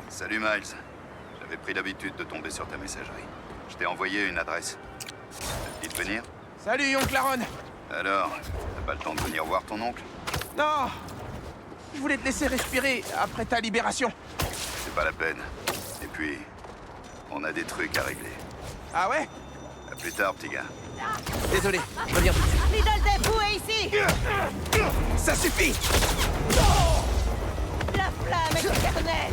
Salut Miles. J'avais pris l'habitude de tomber sur ta messagerie. Je t'ai envoyé une adresse. Ça te dit de venir? Salut, oncle Aaron. Alors, t'as pas le temps de venir voir ton oncle? Non. Je voulais te laisser respirer après ta libération. C'est pas la peine. Et puis, on a des trucs à régler. Ah ouais? À plus tard, petit gars. Désolé, je reviens tout de suite. L'idole des fous est ici! Ça suffit! La flamme est éternelle!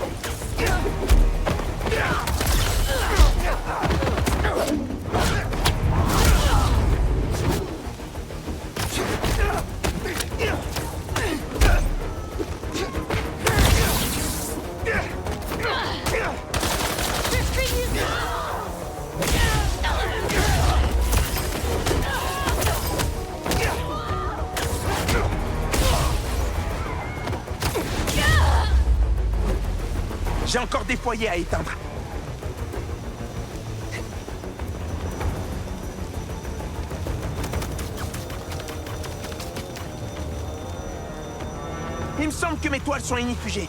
J'ai encore des foyers à éteindre. Il me semble que mes toiles sont inifugées.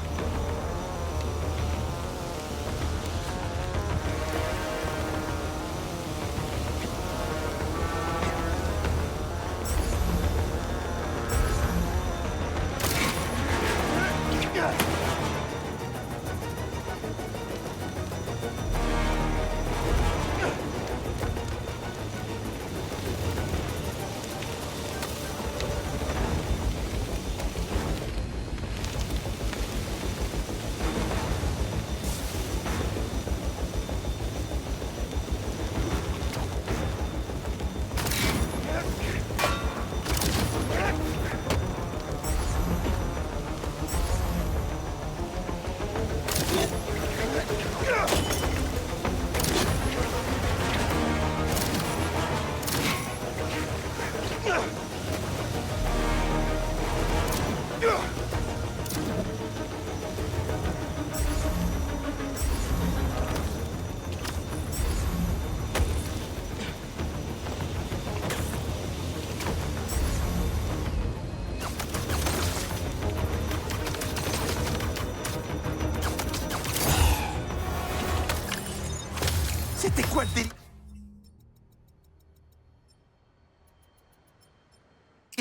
C'était quoi le délire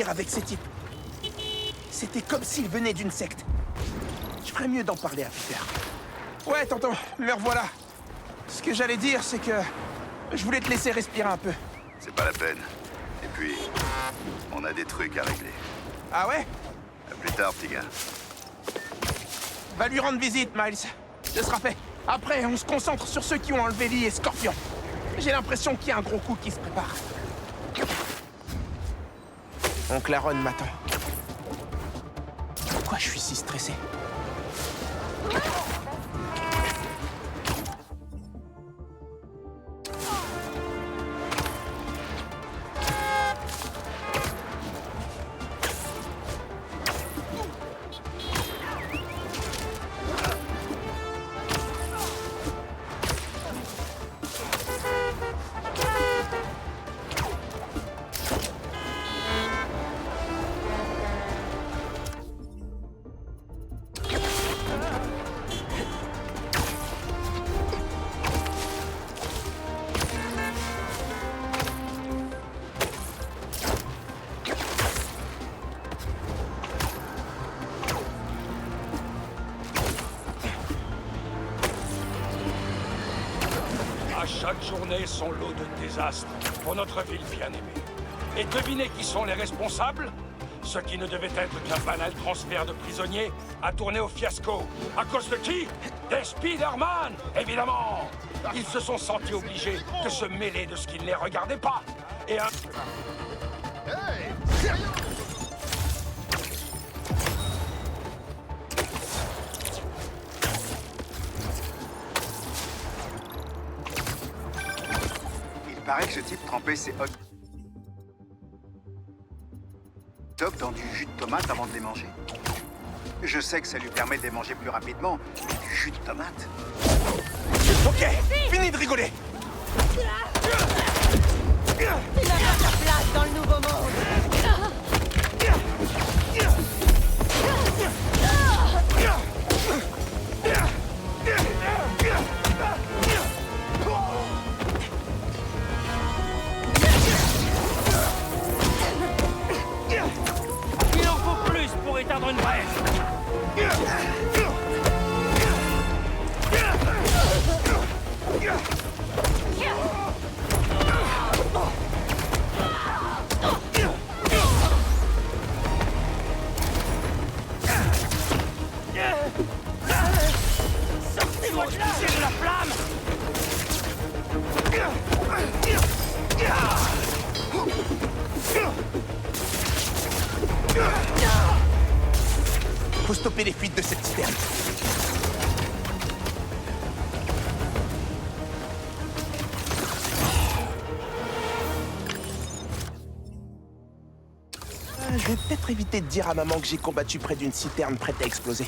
avec ces types? C'était comme s'ils venaient d'une secte. Je ferais mieux d'en parler à Peter. Ouais, tonton, me revoilà. Ce que j'allais dire, c'est que je voulais te laisser respirer un peu. C'est pas la peine. Et puis, on a des trucs à régler. Ah ouais? À plus tard, petit gars. Va lui rendre visite, Miles. Ce sera fait. Après, on se concentre sur ceux qui ont enlevé Lee et Scorpion. J'ai l'impression qu'il y a un gros coup qui se prépare. Oncle Aaron m'attend. Pourquoi je suis si stressé? Chaque journée, son lot de désastres pour notre ville bien-aimée. Et devinez qui sont les responsables? Ce qui ne devait être qu'un banal transfert de prisonniers a tourné au fiasco. À cause de qui? Des Spider-Man, évidemment! Ils se sont sentis obligés de se mêler de ce qui ne les regardait pas. Et un... Hey! Sérieux? Il paraît que ce type trempait ses hot dogs dans du jus de tomate avant de les manger. Je sais que ça lui permet de les manger plus rapidement, mais du jus de tomate. Ok, fini de rigoler. Tu n'as pas ta place dans le nouveau monde! prendre une brèche. Sortez-moi de là! J'ai de la flamme! Faut stopper les fuites de cette citerne. Je vais peut-être éviter de dire à maman que j'ai combattu près d'une citerne prête à exploser.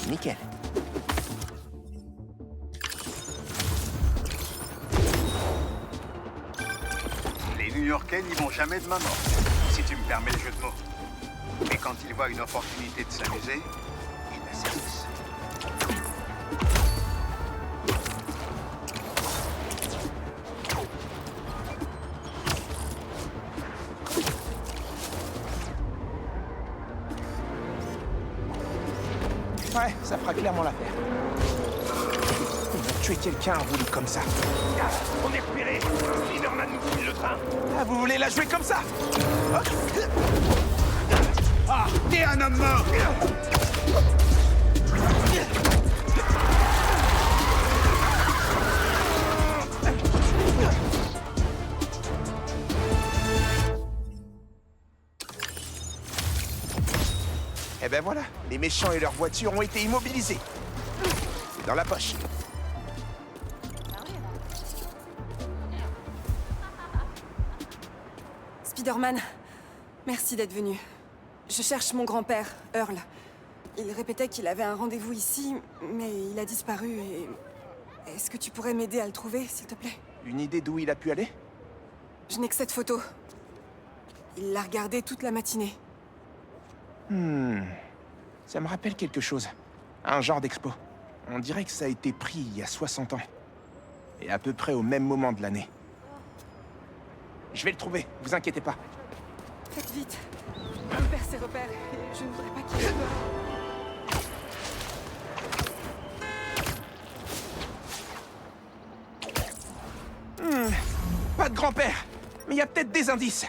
Nickel. Les New-Yorkais n'y vont jamais de main morte, si tu me permets le jeu de mots. Mais quand ils voient une opportunité de s'amuser, ils la saisissent. Ouais, ça fera clairement l'affaire. Tuer quelqu'un à rouler comme ça. On est repéré! Spider-Man nous file le train! Ah, vous voulez la jouer comme ça? Ah, t'es un homme mort! Eh ben voilà, les méchants et leurs voitures ont été immobilisés. C'est dans la poche. Spider-Man, merci d'être venu. Je cherche mon grand-père, Earl. Il répétait qu'il avait un rendez-vous ici, mais il a disparu et... Est-ce que tu pourrais m'aider à le trouver, s'il te plaît? Une idée d'où il a pu aller? Je n'ai que cette photo. Il l'a regardée toute la matinée. Ça me rappelle quelque chose. Un genre d'expo. On dirait que ça a été pris il y a 60 ans. Et à peu près au même moment de l'année. Je vais le trouver, vous inquiétez pas. Faites vite. Mon père ses repères et je ne voudrais pas qu'il meure. Pas de grand-père, mais il y a peut-être des indices.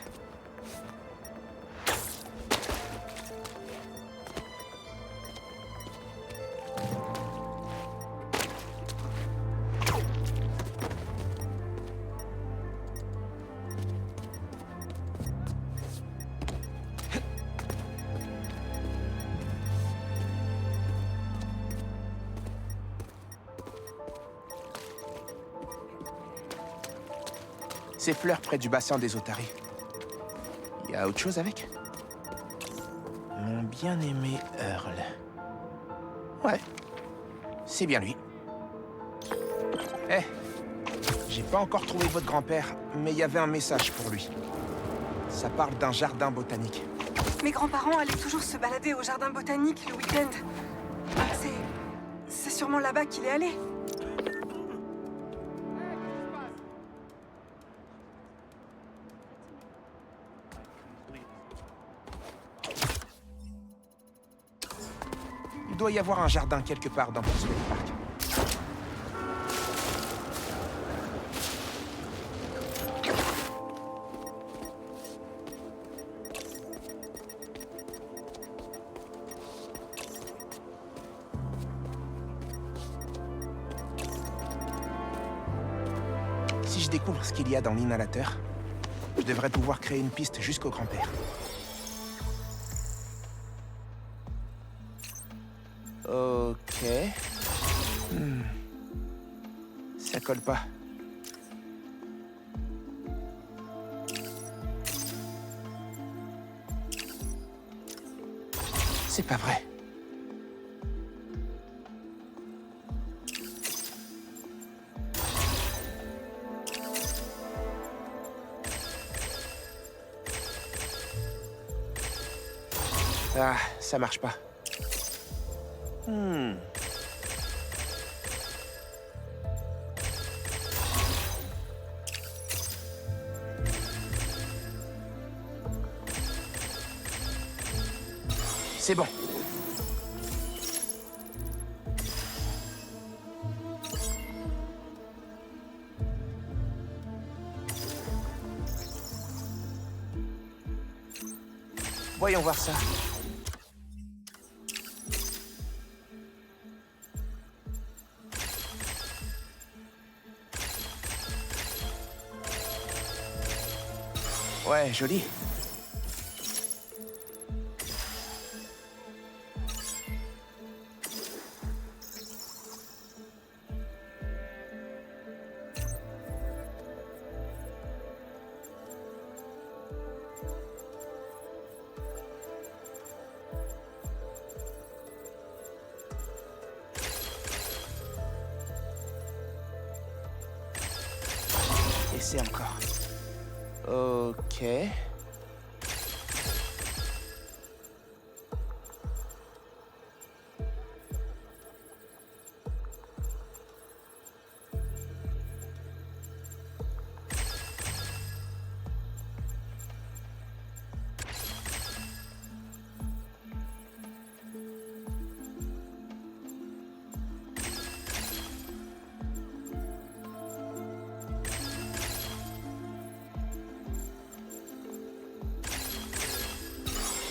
Ces fleurs près du bassin des otaries. Il y a autre chose avec? Mon bien-aimé Earl. Ouais, c'est bien lui. Eh, j'ai pas encore trouvé votre grand-père, mais il y avait un message pour lui. Ça parle d'un jardin botanique. Mes grands-parents allaient toujours se balader au jardin botanique le week-end. C'est sûrement là-bas qu'il est allé. Il doit y avoir un jardin quelque part dans Pursuit Park. Si je découvre ce qu'il y a dans l'inhalateur, je devrais pouvoir créer une piste jusqu'au grand-père. Ok. Ça colle pas. C'est pas vrai. Ah, ça marche pas. C'est bon. Voyons voir ça. Ouais, joli. Essaie encore. Ok.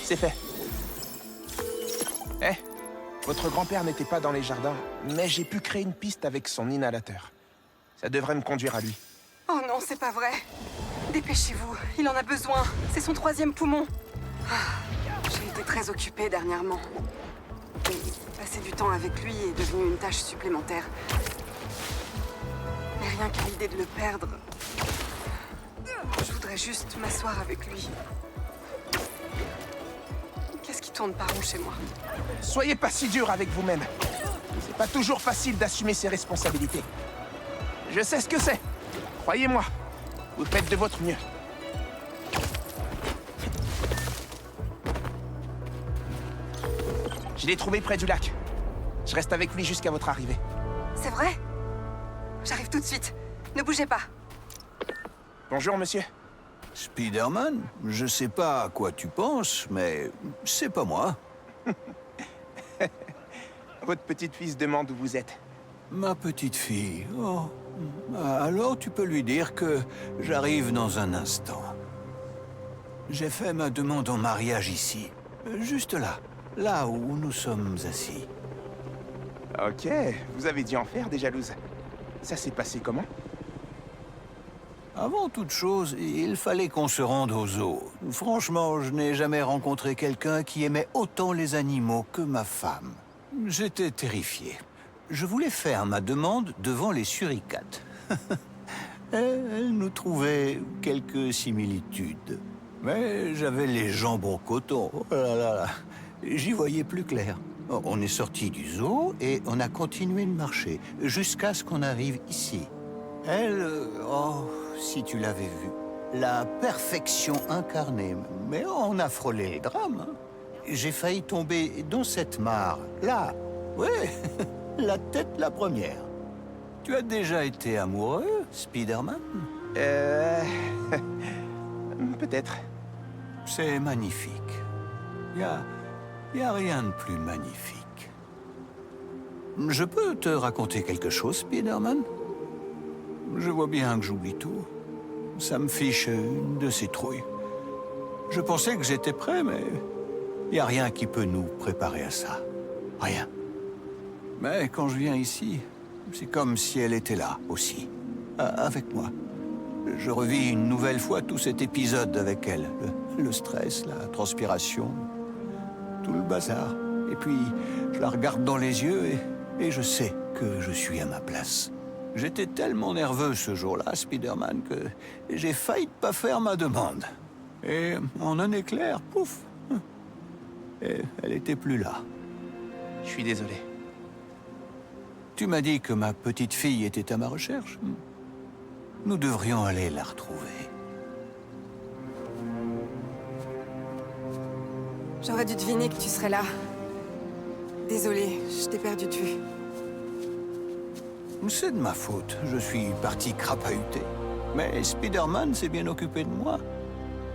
C'est fait. Eh, votre grand-père n'était pas dans les jardins, mais j'ai pu créer une piste avec son inhalateur. Ça devrait me conduire à lui. Oh non, c'est pas vrai. Dépêchez-vous, il en a besoin. C'est son 3e poumon. J'ai été très occupée dernièrement. Et passer du temps avec lui est devenu une tâche supplémentaire. Mais rien qu'à l'idée de le perdre, je voudrais juste m'asseoir avec lui. Qu'est-ce qui tourne pas rond chez moi? Soyez pas si dur avec vous-même. C'est pas toujours facile d'assumer ses responsabilités. Je sais ce que c'est. Croyez-moi. Vous faites de votre mieux. Je l'ai trouvé près du lac. Je reste avec lui jusqu'à votre arrivée. C'est vrai? J'arrive tout de suite. Ne bougez pas. Bonjour, monsieur. Spider-Man, je sais pas à quoi tu penses, mais c'est pas moi. Votre petite-fille se demande où vous êtes. Ma petite fille, oh. Alors tu peux lui dire que j'arrive dans un instant. J'ai fait ma demande en mariage ici, juste là, là où nous sommes assis. Ok, vous avez dû en faire des jalouses. Ça s'est passé comment? Avant toute chose, il fallait qu'on se rende au zoo. Franchement, je n'ai jamais rencontré quelqu'un qui aimait autant les animaux que ma femme. J'étais terrifié. Je voulais faire ma demande devant les suricates. Elle nous trouvait quelques similitudes. Mais j'avais les jambes en coton. Oh là là là. J'y voyais plus clair. On est sorti du zoo et on a continué de marcher jusqu'à ce qu'on arrive ici. Elle... oh, si tu l'avais vue. La perfection incarnée. Mais on a frôlé le drame. Hein. J'ai failli tomber dans cette mare. Là. Ouais, la tête la première. Tu as déjà été amoureux, Spider-Man? Peut-être. C'est magnifique. Y a rien de plus magnifique. Je peux te raconter quelque chose, Spider-Man? Je vois bien que j'oublie tout. Ça me fiche de ces trouilles. Je pensais que j'étais prêt, mais y a rien qui peut nous préparer à ça. Rien. Mais quand je viens ici, c'est comme si elle était là aussi, avec moi. Je revis une nouvelle fois tout cet épisode avec elle. Le stress, la transpiration, tout le bazar. Et puis, je la regarde dans les yeux et je sais que je suis à ma place. J'étais tellement nerveux ce jour-là, Spider-Man, que j'ai failli pas faire ma demande. Et en un éclair, pouf, Et elle était plus là. Je suis désolé. Tu m'as dit que ma petite fille était à ma recherche. Nous devrions aller la retrouver. J'aurais dû deviner que tu serais là. Désolée, je t'ai perdu de vue. C'est de ma faute. Je suis parti crapahuter. Mais Spider-Man s'est bien occupé de moi.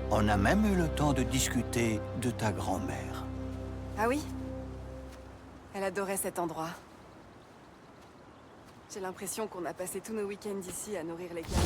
On a même eu le temps de discuter de ta grand-mère. Ah oui? Elle adorait cet endroit. J'ai l'impression qu'on a passé tous nos week-ends ici à nourrir les canards.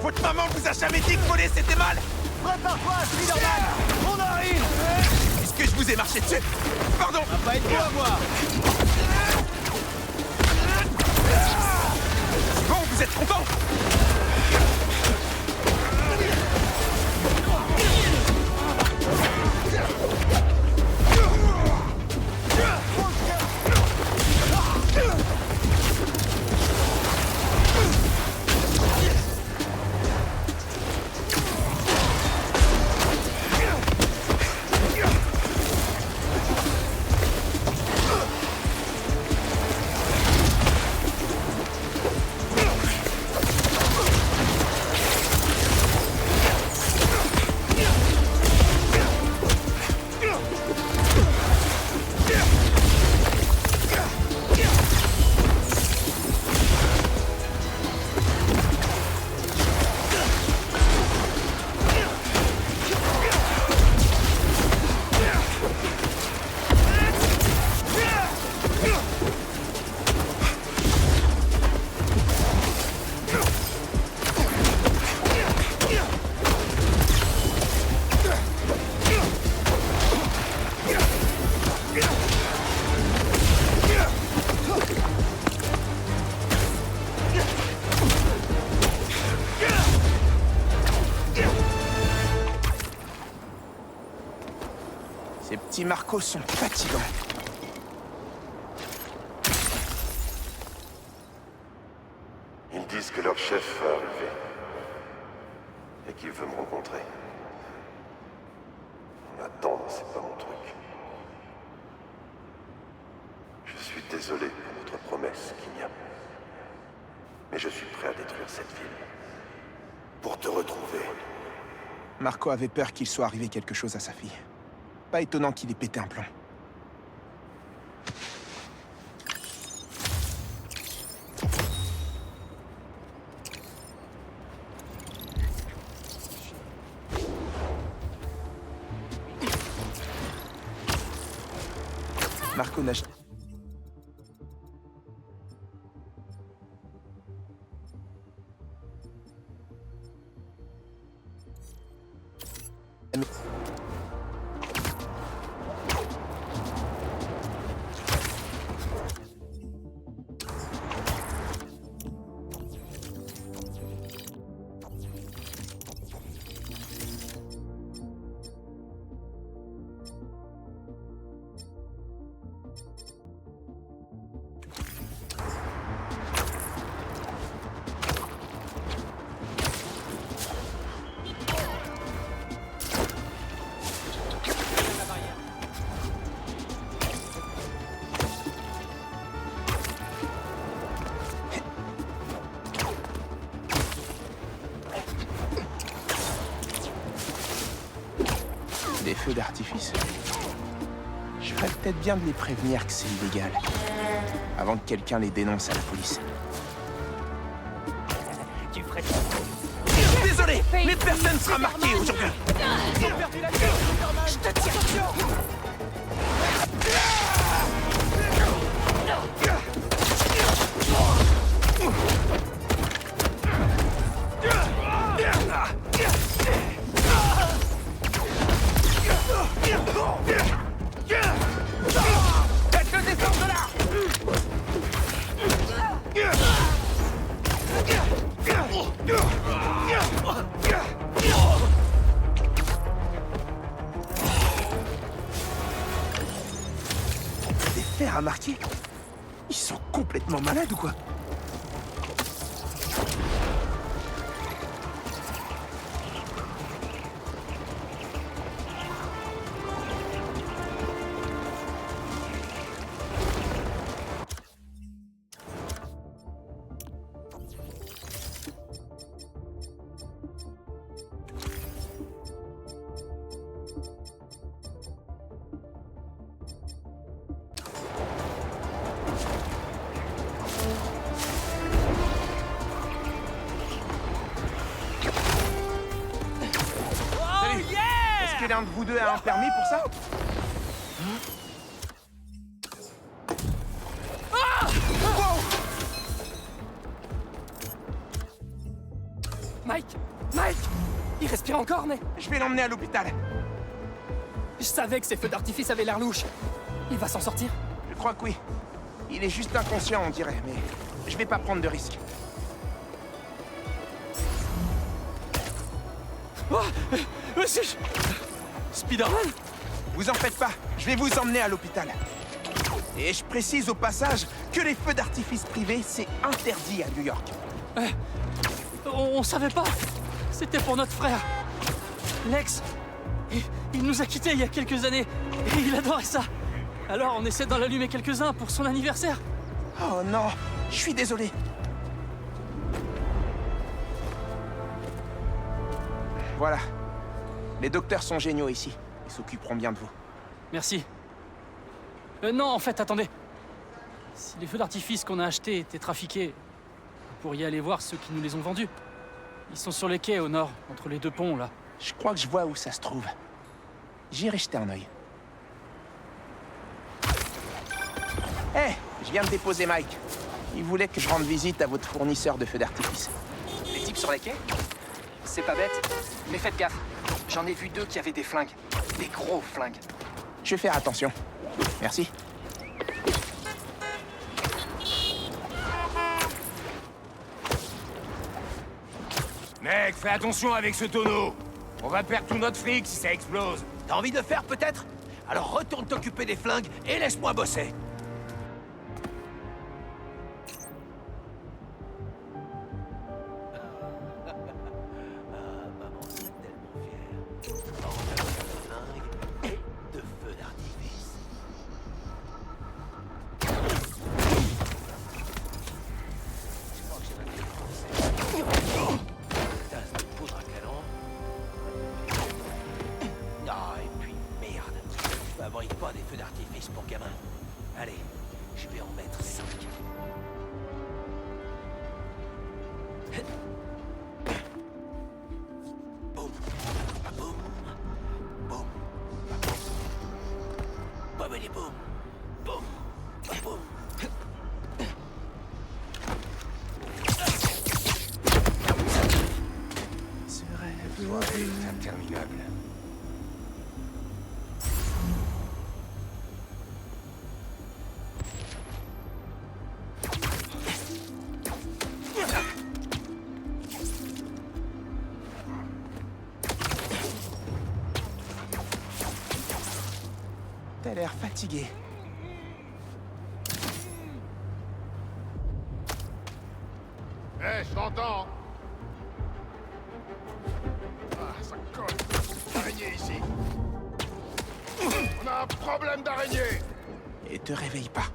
Votre maman vous a jamais dit que voler c'était mal? Prépare-toi, Spider-Man! On arrive! Est-ce que je vous ai marché dessus? Pardon! Pas être beau à voir! Bon, vous êtes content? Ces petits Marcos sont fatigants. Ils disent que leur chef va arriver. Et qu'il veut me rencontrer. Attendre, c'est pas mon truc. Je suis désolé pour notre promesse, Kinya. Mais je suis prêt à détruire cette ville. Pour te retrouver. Marco avait peur qu'il soit arrivé quelque chose à sa fille. Pas étonnant qu'il ait pété un plomb. Marco n'a... Des feux d'artifice. Je ferais peut-être bien de les prévenir que c'est illégal. Avant que quelqu'un les dénonce à la police. Désolé, mais personne sera marqué aujourd'hui. Je te tire. à marquer? Ils sont complètement malades ou quoi? Est-ce que l'un de vous deux a un permis pour ça? Mike! Mike! Il respire encore, mais Je vais l'emmener à l'hôpital. je savais que ces feux d'artifice avaient l'air louches. Il va s'en sortir? Je crois que oui. Il est juste inconscient, on dirait, mais je vais pas prendre de risques. Oh, Spider-Man? Vous en faites pas, je vais vous emmener à l'hôpital. Et je précise au passage que les feux d'artifice privés, c'est interdit à New York. On savait pas. C'était pour notre frère. Lex. Il nous a quittés il y a quelques années. Et il adorait ça. Alors on essaie d'en allumer quelques-uns pour son anniversaire. Oh non, je suis désolé. Voilà. Les docteurs sont géniaux ici. Ils s'occuperont bien de vous. Merci. Non, en fait, attendez. Si les feux d'artifice qu'on a achetés étaient trafiqués, vous pourriez aller voir ceux qui nous les ont vendus. Ils sont sur les quais au nord, entre les deux ponts, là. Je crois que je vois où ça se trouve. J'irai jeter un œil. Hé, je viens de déposer Mike. Il voulait que je rende visite à votre fournisseur de feux d'artifice. Les types sur les quais? C'est pas bête, mais faites gaffe. J'en ai vu 2 qui avaient des flingues. Des gros flingues. Je vais faire attention. Merci. Mec, fais attention avec ce tonneau. On va perdre tout notre fric si ça explose. T'as envie de le faire peut-être? Alors retourne t'occuper des flingues et laisse-moi bosser. Fabrique pas des feux d'artifice pour gamins. Allez, je vais en mettre 5. Boum, boum, boum, boum, et boum, boum, boum. Ce rêve est interminable. T'as l'air fatigué. Hé, je t'entends. Ah, ça colle. Araignée ici. On a un problème d'araignée. Et te réveille pas.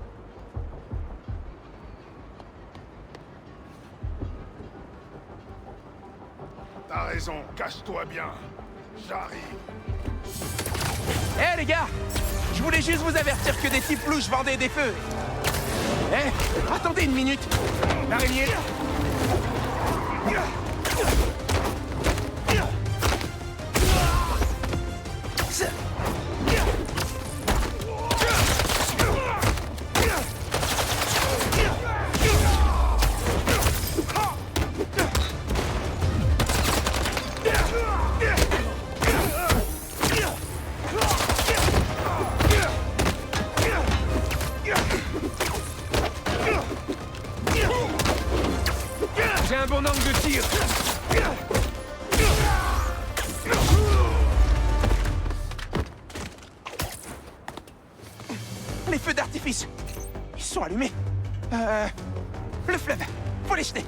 T'as raison, cache-toi bien. J'arrive. Hé les gars, je voulais juste vous avertir que des types louches vendaient des feux. Hé, attendez une minute. L'araignée est là. J'ai un bon angle de tir. Les feux d'artifice. sont allumés. Le fleuve. Faut les jeter.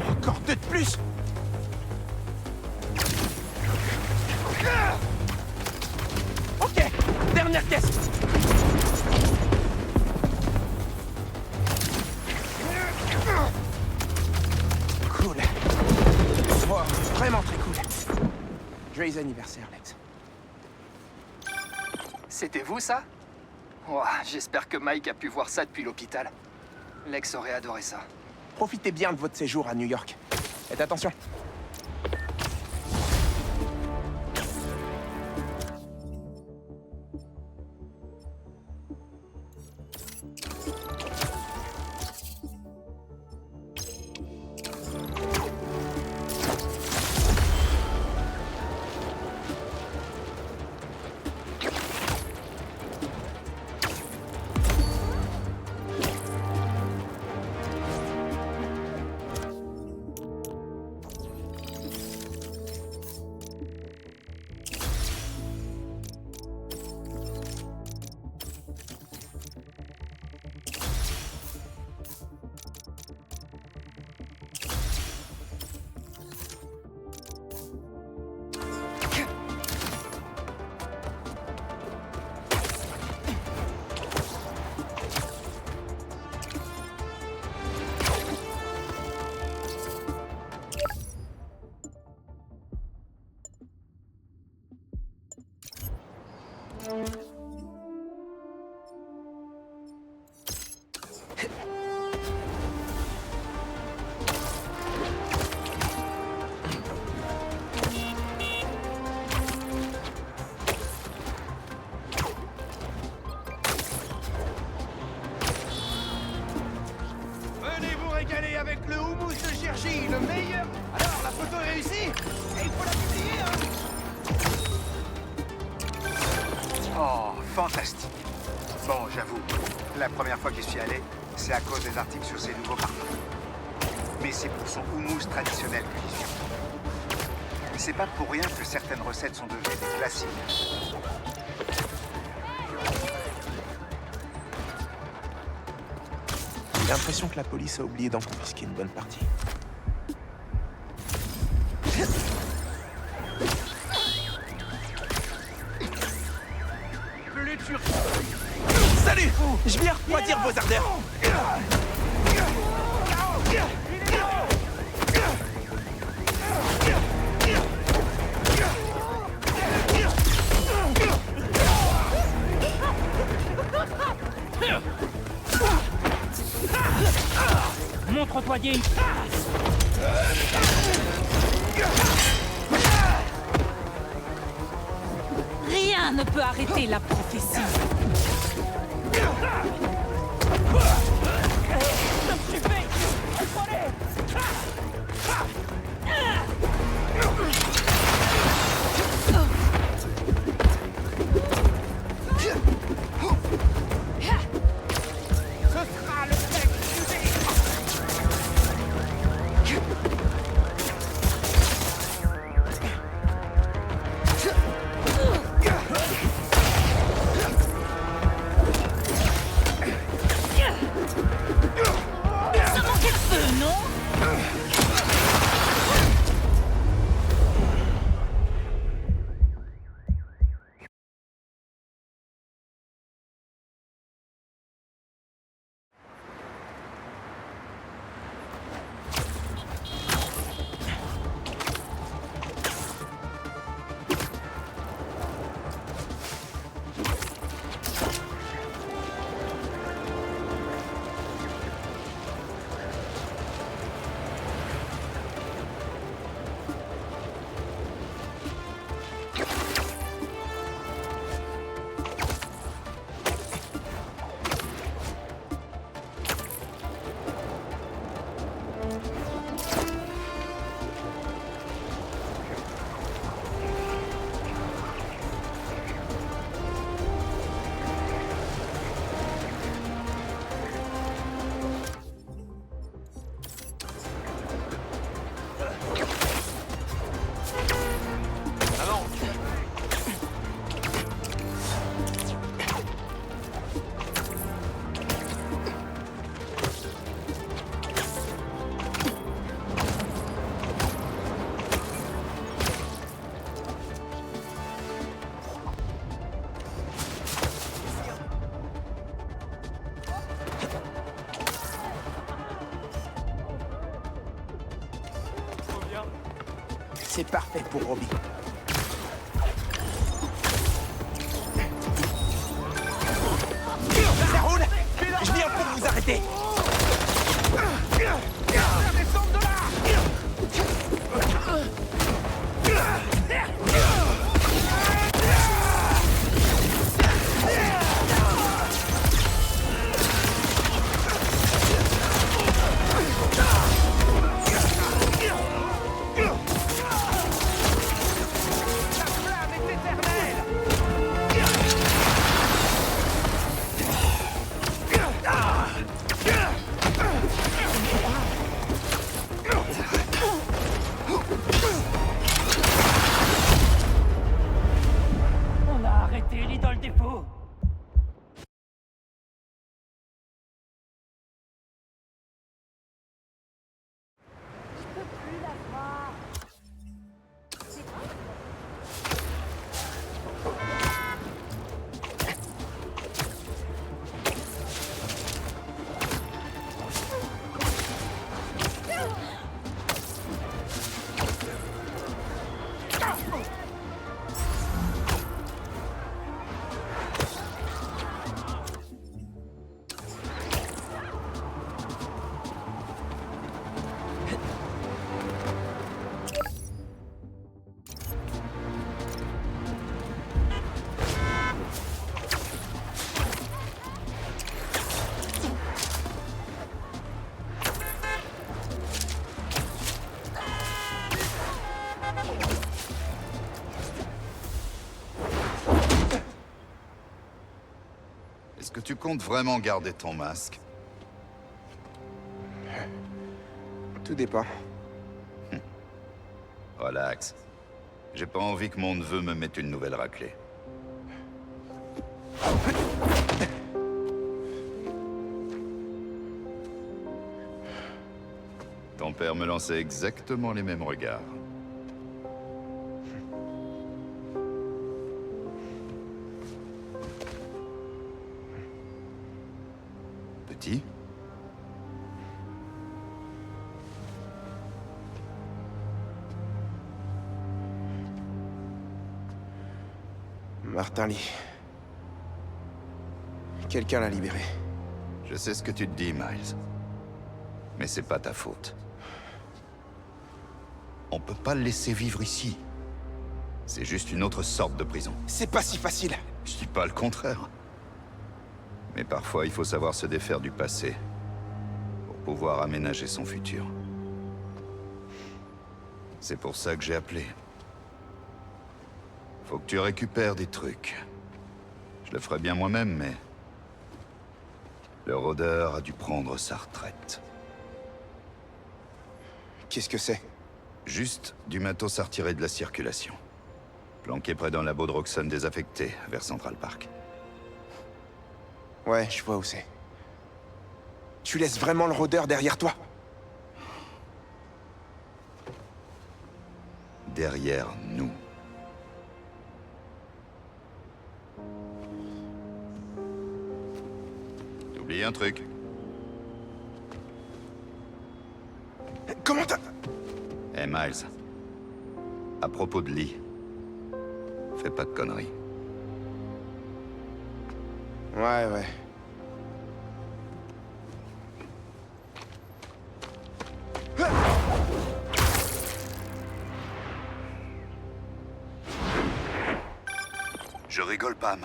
Encore 2 de plus. Ok, dernière caisse. Cool. Oh, vraiment très cool. Joyeux anniversaire, Lex. C'était vous, ça? Ouah, j'espère que Mike a pu voir ça depuis l'hôpital. Lex aurait adoré ça. Profitez bien de votre séjour à New York. Faites attention. Venez vous régaler avec le houmous de Gergy, le meilleur. Alors, la photo est réussie. Et il faut la publier, hein. Oh, fantastique. Bon, j'avoue, la première fois que j'y suis allé, c'est à cause des articles sur ces nouveaux parfums. Mais c'est pour son houmous traditionnel que j'y suis. C'est pas pour rien que certaines recettes sont devenues des classiques. J'ai l'impression que la police a oublié d'en confisquer une bonne partie. Salut! Je viens refroidir vos ardeurs. Montre-toi digne. Rien ne peut arrêter la prophétie. Ça manquait de feu, non? C'est parfait pour Robbie. Ça roule! Je viens pour vous arrêter! Descendre de là! On a arrêté l'idole des faux. Est-ce que tu comptes vraiment garder ton masque? Tout dépend. Relax. J'ai pas envie que mon neveu me mette une nouvelle raclée. Ton père me lançait exactement les mêmes regards. Petit? Martin Lee. Quelqu'un l'a libéré. Je sais ce que tu te dis, Miles. Mais c'est pas ta faute. On peut pas le laisser vivre ici. C'est juste une autre sorte de prison. C'est pas si facile. Je dis pas le contraire. Mais parfois, il faut savoir se défaire du passé pour pouvoir aménager son futur. C'est pour ça que j'ai appelé. Faut que tu récupères des trucs. Je le ferais bien moi-même, mais... le rôdeur a dû prendre sa retraite. Qu'est-ce que c'est? Juste du matos à retirer de la circulation. Planqué près d'un labo de Roxxon désaffecté, vers Central Park. Ouais, je vois où c'est. Tu laisses vraiment le rôdeur derrière toi? Derrière nous. T'oublies un truc. Comment t'as... Hey Miles. À propos de Lee. Fais pas de conneries. Ouais. Je rigole pas, Miles.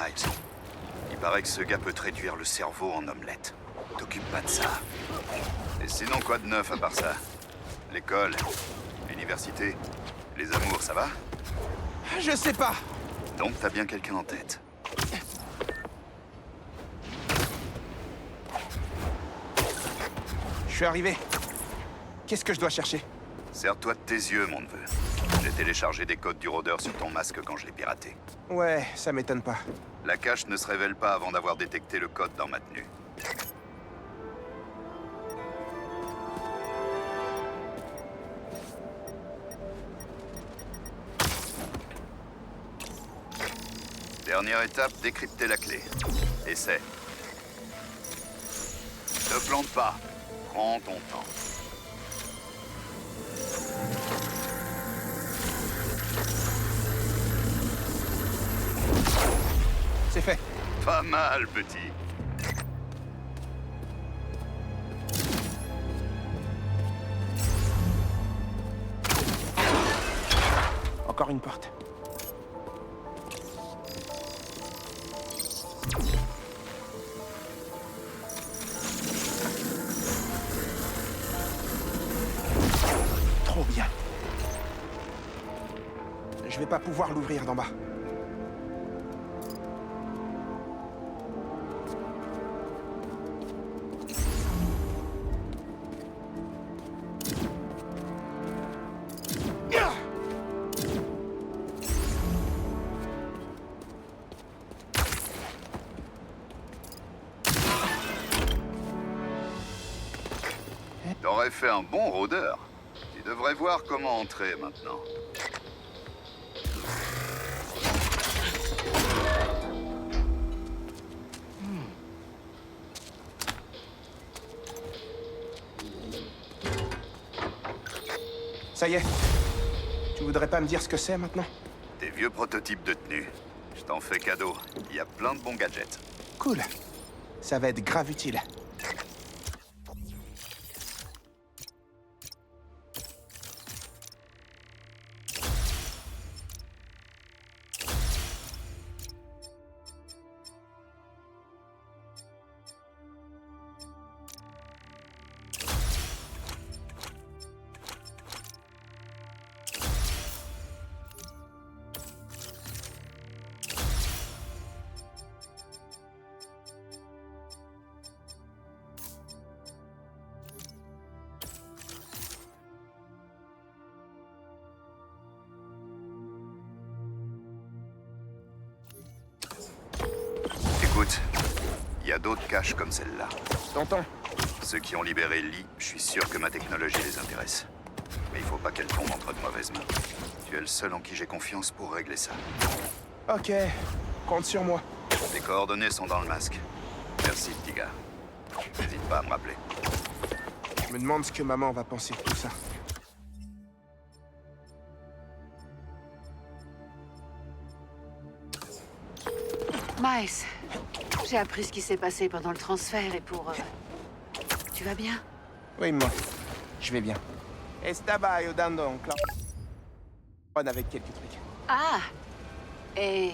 Il paraît que ce gars peut te réduire le cerveau en omelette. T'occupe pas de ça. Et sinon, quoi de neuf à part ça? L'école, l'université, les amours, ça va? Je sais pas. Donc t'as bien quelqu'un en tête. Je suis arrivé. Qu'est-ce que je dois chercher? Sers-toi de tes yeux, mon neveu. J'ai téléchargé des codes du rôdeur sur ton masque quand je l'ai piraté. Ouais, ça m'étonne pas. La cache ne se révèle pas avant d'avoir détecté le code dans ma tenue. Dernière étape, décrypter la clé. Essaie. Ne plante pas. Prends ton temps. Pas mal, petit. Encore une porte. Trop bien. Je vais pas pouvoir l'ouvrir d'en bas. T'aurais fait un bon rôdeur. Tu devrais voir comment entrer maintenant. Ça y est. Tu voudrais pas me dire ce que c'est maintenant? Des vieux prototypes de tenue. Je t'en fais cadeau. Il y a plein de bons gadgets. Cool. Ça va être grave utile. Écoute, il y a d'autres caches comme celle-là. T'entends? Ceux qui ont libéré Lee, je suis sûr que ma technologie les intéresse. Mais il faut pas qu'elle tombe entre de mauvaises mains. Tu es le seul en qui j'ai confiance pour régler ça. Ok. Compte sur moi. Tes coordonnées sont dans le masque. Merci, petit gars. N'hésite pas à me rappeler. Je me demande ce que maman va penser de tout ça. Miles, j'ai appris ce qui s'est passé pendant le transfert et pour... Tu vas bien? Oui, moi. Je vais bien. Estaba ayudando en clan. Avec quelques trucs. Ah! Et...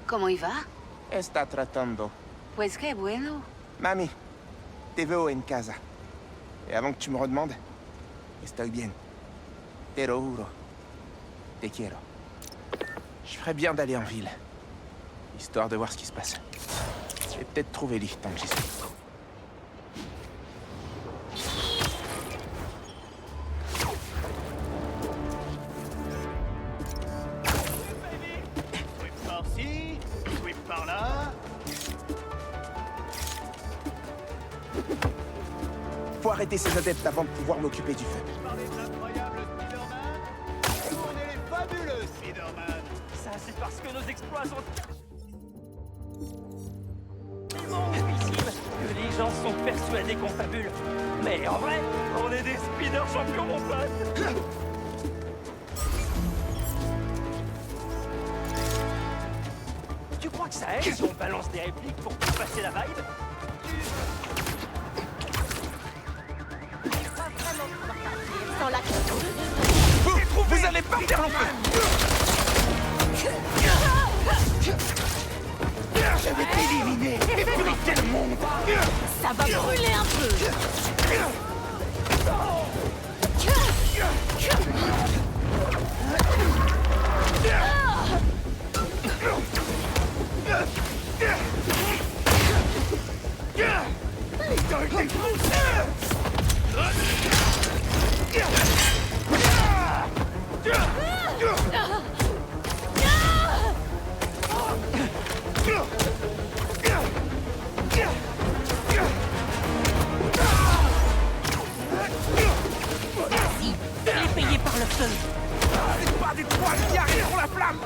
comment il va? Está tratando. Pues que bueno. Mami, te veo en casa. Et avant que tu me redemandes, estoy bien. Te lo juro. Te quiero. Je ferais bien d'aller en ville. Histoire de voir ce qui se passe. Et peut-être trouver Lee tant que j'y suis. Par-ci, sweep par-là. Faut arrêter ces adeptes avant de pouvoir m'occuper du feu. Parlez de l'incroyable Spider-Man. On est les fabuleux Spider-Man. Ça, c'est parce que nos exploits sont... que les gens sont persuadés qu'on fabule. Mais en vrai, on est des speeder champions, mon pote. Tu crois que ça aide si on balance des répliques pour passer la vibe? Vous allez partir non plus. Je vais t'éliminer et briser le monde. Ça va brûler un peu. C'est pas des toiles qui arrivent pour la flamme.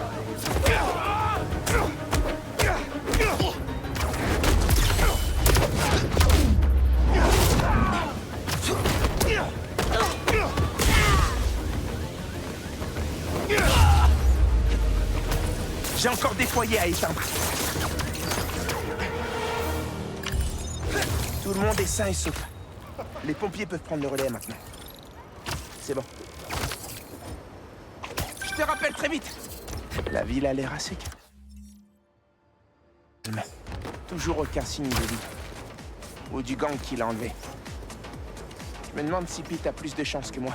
J'ai encore des foyers à éteindre. Tout le monde est sain et sauf. Les pompiers peuvent prendre le relais maintenant. C'est bon. Je te rappelle très vite. La ville a l'air assez calme. Toujours aucun signe de vie. Ou du gang qui l'a enlevé. Je me demande si Pete a plus de chance que moi.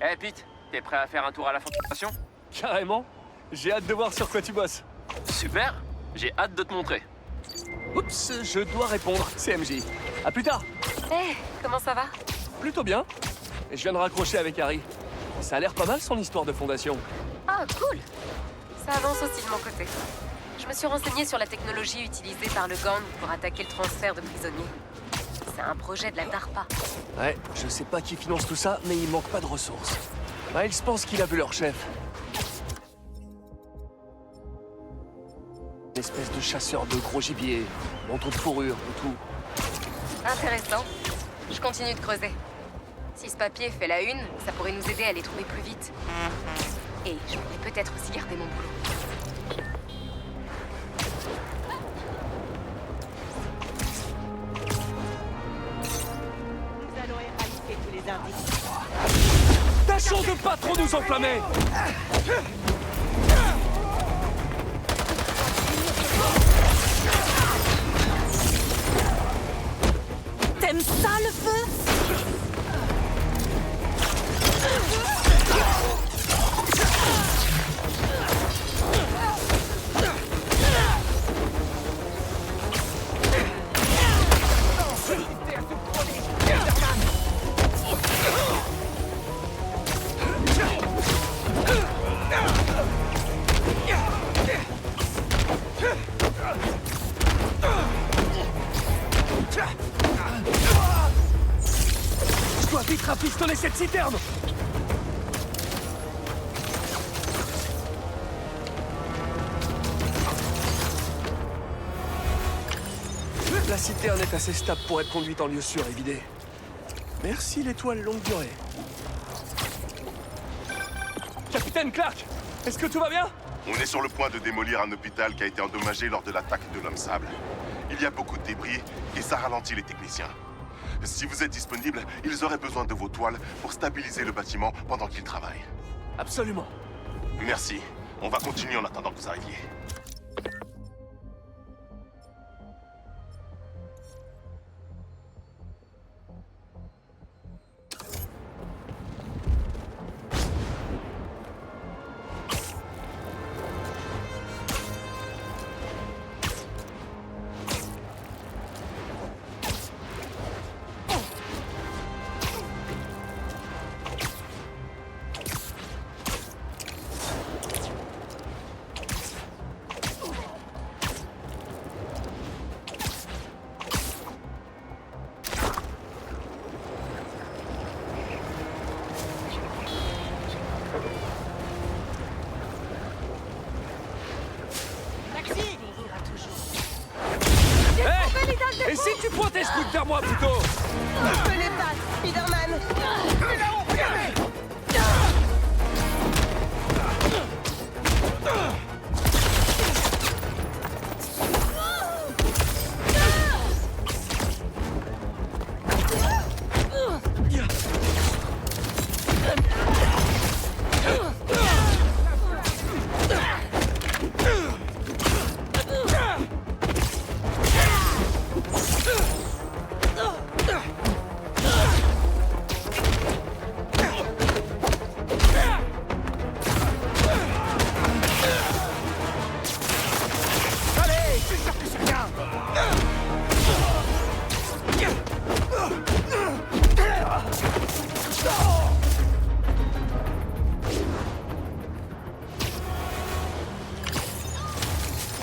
Eh Pete, t'es prêt à faire un tour à la fondation? Carrément. J'ai hâte de voir sur quoi tu bosses. Super, j'ai hâte de te montrer. Oups, je dois répondre, c'est MJ. À plus tard. Hé, comment ça va? Plutôt bien. Et je viens de raccrocher avec Harry. Ça a l'air pas mal son histoire de fondation. Ah, cool. Ça avance aussi de mon côté. Je me suis renseignée sur la technologie utilisée par le gang pour attaquer le transfert de prisonniers. C'est un projet de la DARPA. Ouais, je sais pas qui finance tout ça, mais il manque pas de ressources. Miles pense qu'il a vu leur chef. Une espèce de chasseur de gros gibier, manteau de fourrure et tout. Intéressant. Je continue de creuser. Si ce papier fait la une, ça pourrait nous aider à les trouver plus vite. Et je pourrais peut-être aussi garder mon boulot. Nous allons éradiquer tous les indices. Tâchons de pas trop nous enflammer. T'aimes ça, le feu? Je dois vite rapistonner cette citerne. La citerne est assez stable pour être conduite en lieu sûr et vidé. Merci l'étoile longue durée. Capitaine Clark, est-ce que tout va bien? On est sur le point de démolir un hôpital qui a été endommagé lors de l'attaque de l'homme sable. Il y a beaucoup de débris et ça ralentit les techniciens. Si vous êtes disponible, ils auraient besoin de vos toiles pour stabiliser le bâtiment pendant qu'ils travaillent. Absolument. Merci. On va continuer en attendant que vous arriviez. Et si tu pointais ce truc vers moi plutôt? Je les passe, Spider-Man. Mais là-haut, regardez.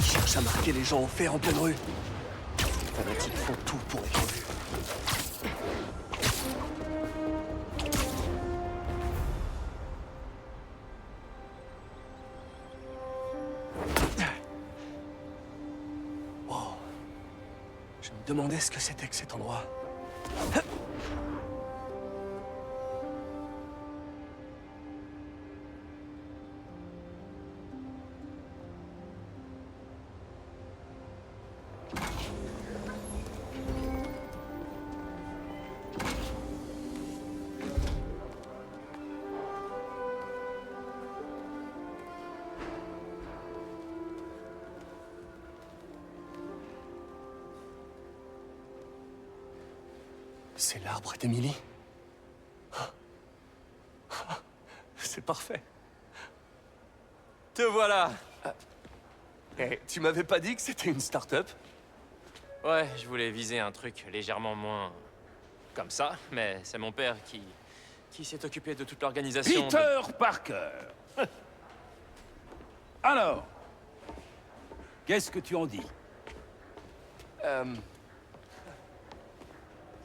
Cherche à marquer les gens en fer en pleine rue. Les fanatiques font tout pour être vus. Je me demandais ce que c'était que cet endroit. C'est l'arbre d'Emily. C'est parfait. Te voilà. Eh, tu m'avais pas dit que c'était une start-up? Ouais, je voulais viser un truc légèrement moins... comme ça, mais c'est mon père qui s'est occupé de toute l'organisation. Peter Parker. Alors, qu'est-ce que tu en dis?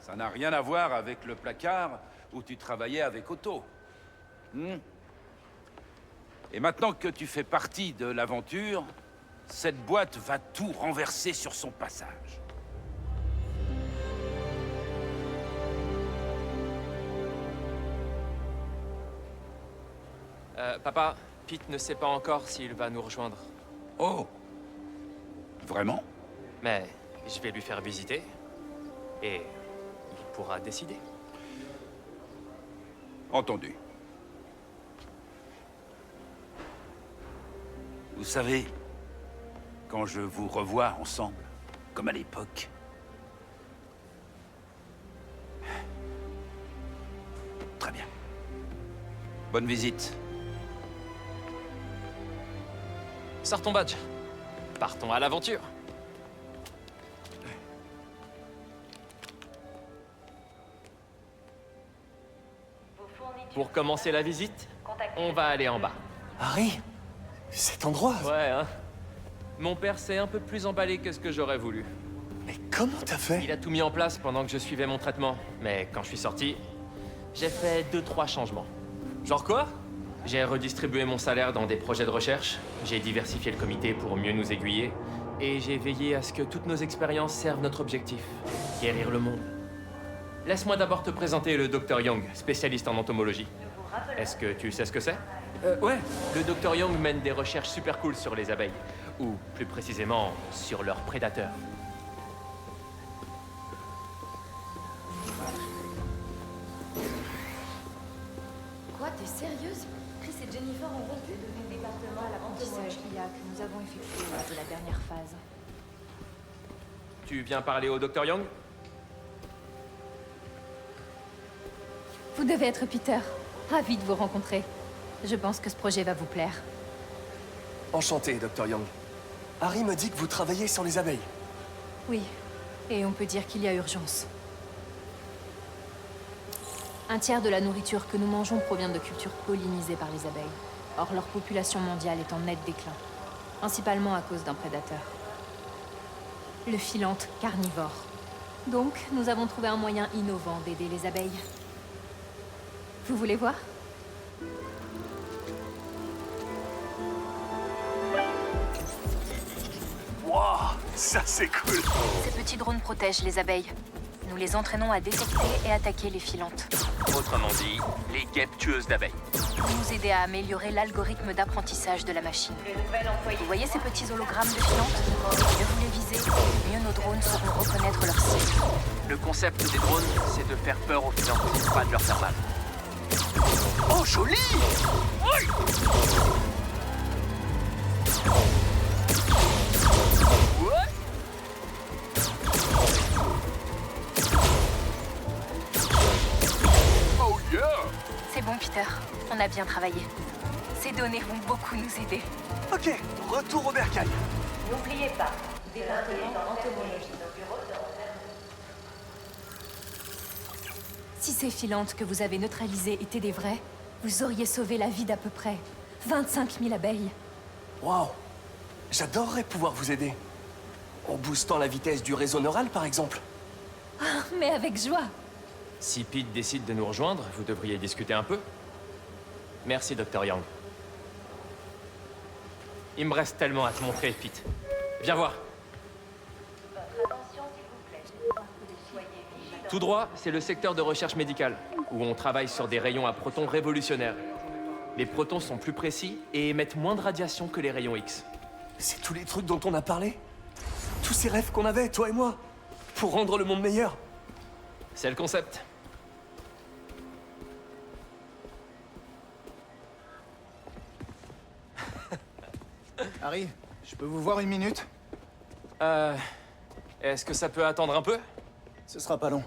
Ça n'a rien à voir avec le placard où tu travaillais avec Otto. Et maintenant que tu fais partie de l'aventure, cette boîte va tout renverser sur son passage. Papa, Pete ne sait pas encore s'il va nous rejoindre. Oh. Vraiment? Mais je vais lui faire visiter. Et il pourra décider. Entendu. Vous savez, quand je vous revois ensemble, comme à l'époque... Très bien. Bonne visite. Sors ton badge. Partons à l'aventure. Pour commencer la visite, on va aller en bas. Harry, cet endroit... Ouais, hein. Mon père s'est un peu plus emballé que ce que j'aurais voulu. Mais comment t'as fait? Il a tout mis en place pendant que je suivais mon traitement. Mais quand je suis sorti, j'ai fait 2-3 changements. Genre quoi? J'ai redistribué mon salaire dans des projets de recherche, j'ai diversifié le comité pour mieux nous aiguiller, et j'ai veillé à ce que toutes nos expériences servent notre objectif, guérir le monde. Laisse-moi d'abord te présenter le Dr Young, spécialiste en entomologie. Est-ce que tu sais ce que c'est? Ouais. Le Dr Young mène des recherches super cool sur les abeilles, ou plus précisément, sur leurs prédateurs. Quoi, t'es sérieuse? Chris et Jennifer ont rompu le département à l'apprentissage IA que nous avons effectué lors de la dernière phase. Tu viens parler au Dr Young? Vous devez être Peter. Ravi de vous rencontrer. Je pense que ce projet va vous plaire. Enchanté, Dr Young. Harry me dit que vous travaillez sur les abeilles. Oui, et on peut dire qu'il y a urgence. Un tiers de la nourriture que nous mangeons provient de cultures pollinisées par les abeilles. Or, leur population mondiale est en net déclin, principalement à cause d'un prédateur. Le philanthe carnivore. Donc, nous avons trouvé un moyen innovant d'aider les abeilles. Vous voulez voir? Wow, ça c'est cool. Ces petits drones protègent les abeilles. Nous les entraînons à détecter et attaquer les filantes. Autrement dit, les guêpes tueuses d'abeilles. Vous nous aidez à améliorer l'algorithme d'apprentissage de la machine. Vous voyez ces petits hologrammes de filantes? Mieux vous les visez, mieux nos drones sauront reconnaître leur cible. Le concept des drones, c'est de faire peur aux filantes, pas de leur faire mal. Oh, joli! Oui! Oh yeah! C'est bon, Peter. On a bien travaillé. Ces données vont beaucoup nous aider. Ok, retour au bercail. N'oubliez pas, département entomologie. Si ces filantes que vous avez neutralisées étaient des vraies, vous auriez sauvé la vie d'à peu près 25 000 abeilles. Waouh! J'adorerais pouvoir vous aider. En boostant la vitesse du réseau neural, par exemple. Ah, mais avec joie. Si Pete décide de nous rejoindre, vous devriez discuter un peu. Merci, Dr Young. Il me reste tellement à te montrer, Pete. Viens voir. Votre attention, s'il vous plaît. Tout droit, c'est le secteur de recherche médicale, où on travaille sur des rayons à protons révolutionnaires. Les protons sont plus précis et émettent moins de radiation que les rayons X. C'est tous les trucs dont on a parlé? Tous ces rêves qu'on avait, toi et moi, pour rendre le monde meilleur? C'est le concept. Harry, je peux vous voir une minute? Est-ce que ça peut attendre un peu? Ce sera pas long.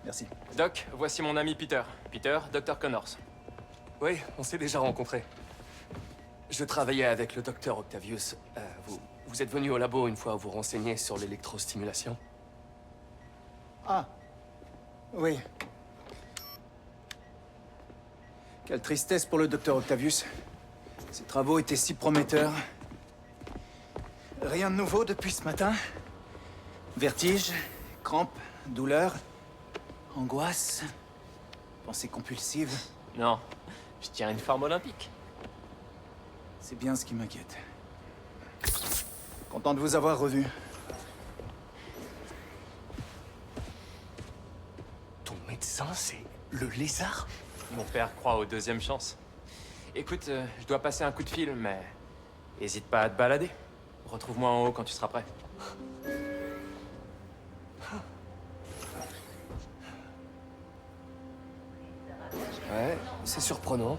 Merci. Doc, voici mon ami Peter. Peter, Dr. Connors. Oui, on s'est déjà rencontrés. Je travaillais avec le docteur Octavius. Vous êtes venu au labo une fois vous renseigner sur l'électrostimulation? Ah. Oui. Quelle tristesse pour le docteur Octavius. Ses travaux étaient si prometteurs. Rien de nouveau depuis ce matin. Vertige, crampes, douleurs, angoisse, pensées compulsives. Non, je tiens une forme olympique. C'est bien ce qui m'inquiète. Content de vous avoir revu. Ton médecin, c'est le lézard? Mon père croit aux deuxièmes chances. Écoute, je dois passer un coup de fil, mais... hésite pas à te balader. Retrouve-moi en haut quand tu seras prêt. Ouais, c'est surprenant.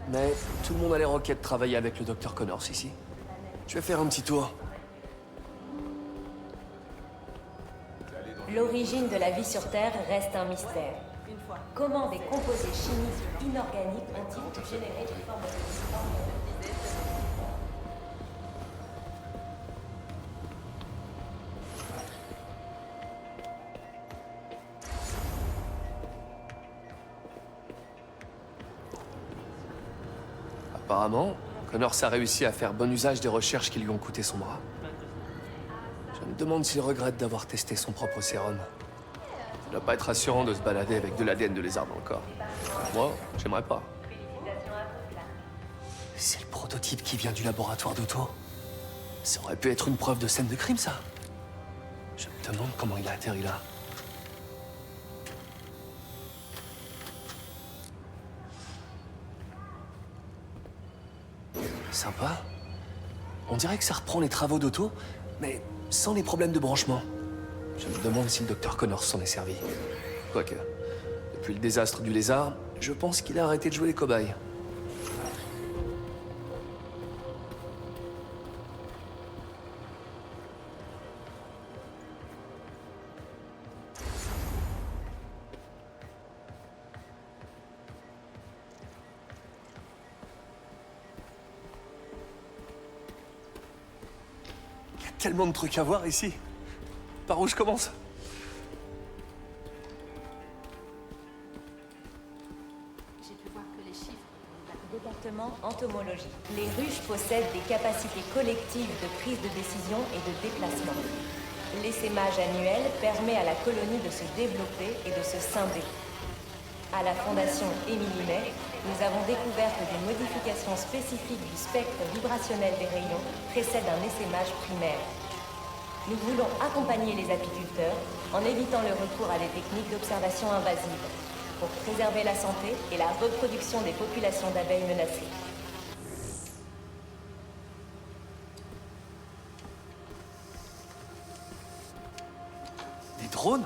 Mais tout le monde a l'air ok de travailler avec le docteur Connors ici. Je vais faire un petit tour. L'origine de la vie sur Terre reste un mystère. Comment des composés chimiques inorganiques ont-ils pu générer des formes de vie? Apparemment, Connors a réussi à faire bon usage des recherches qui lui ont coûté son bras. Je me demande s'il regrette d'avoir testé son propre sérum. Ça doit pas être rassurant de se balader avec de l'ADN de lézard dans le corps. Moi, j'aimerais pas. C'est le prototype qui vient du laboratoire d'Otto. Ça aurait pu être une preuve de scène de crime, ça. Je me demande comment il a atterri là. Sympa. On dirait que ça reprend les travaux d'Otto, mais sans les problèmes de branchement. Je me demande si le docteur Connors s'en est servi. Quoique, depuis le désastre du lézard, je pense qu'il a arrêté de jouer les cobayes. Il y a tellement de trucs à voir ici. Par où je commence? J'ai pu voir que les chiffres. Département entomologie. Les ruches possèdent des capacités collectives de prise de décision et de déplacement. L'essaimage annuel permet à la colonie de se développer et de se scinder. À la Fondation Émilie May, nous avons découvert que des modifications spécifiques du spectre vibrationnel des rayons précèdent un essaimage primaire. Nous voulons accompagner les apiculteurs en évitant le recours à des techniques d'observation invasives pour préserver la santé et la reproduction des populations d'abeilles menacées. Des drones?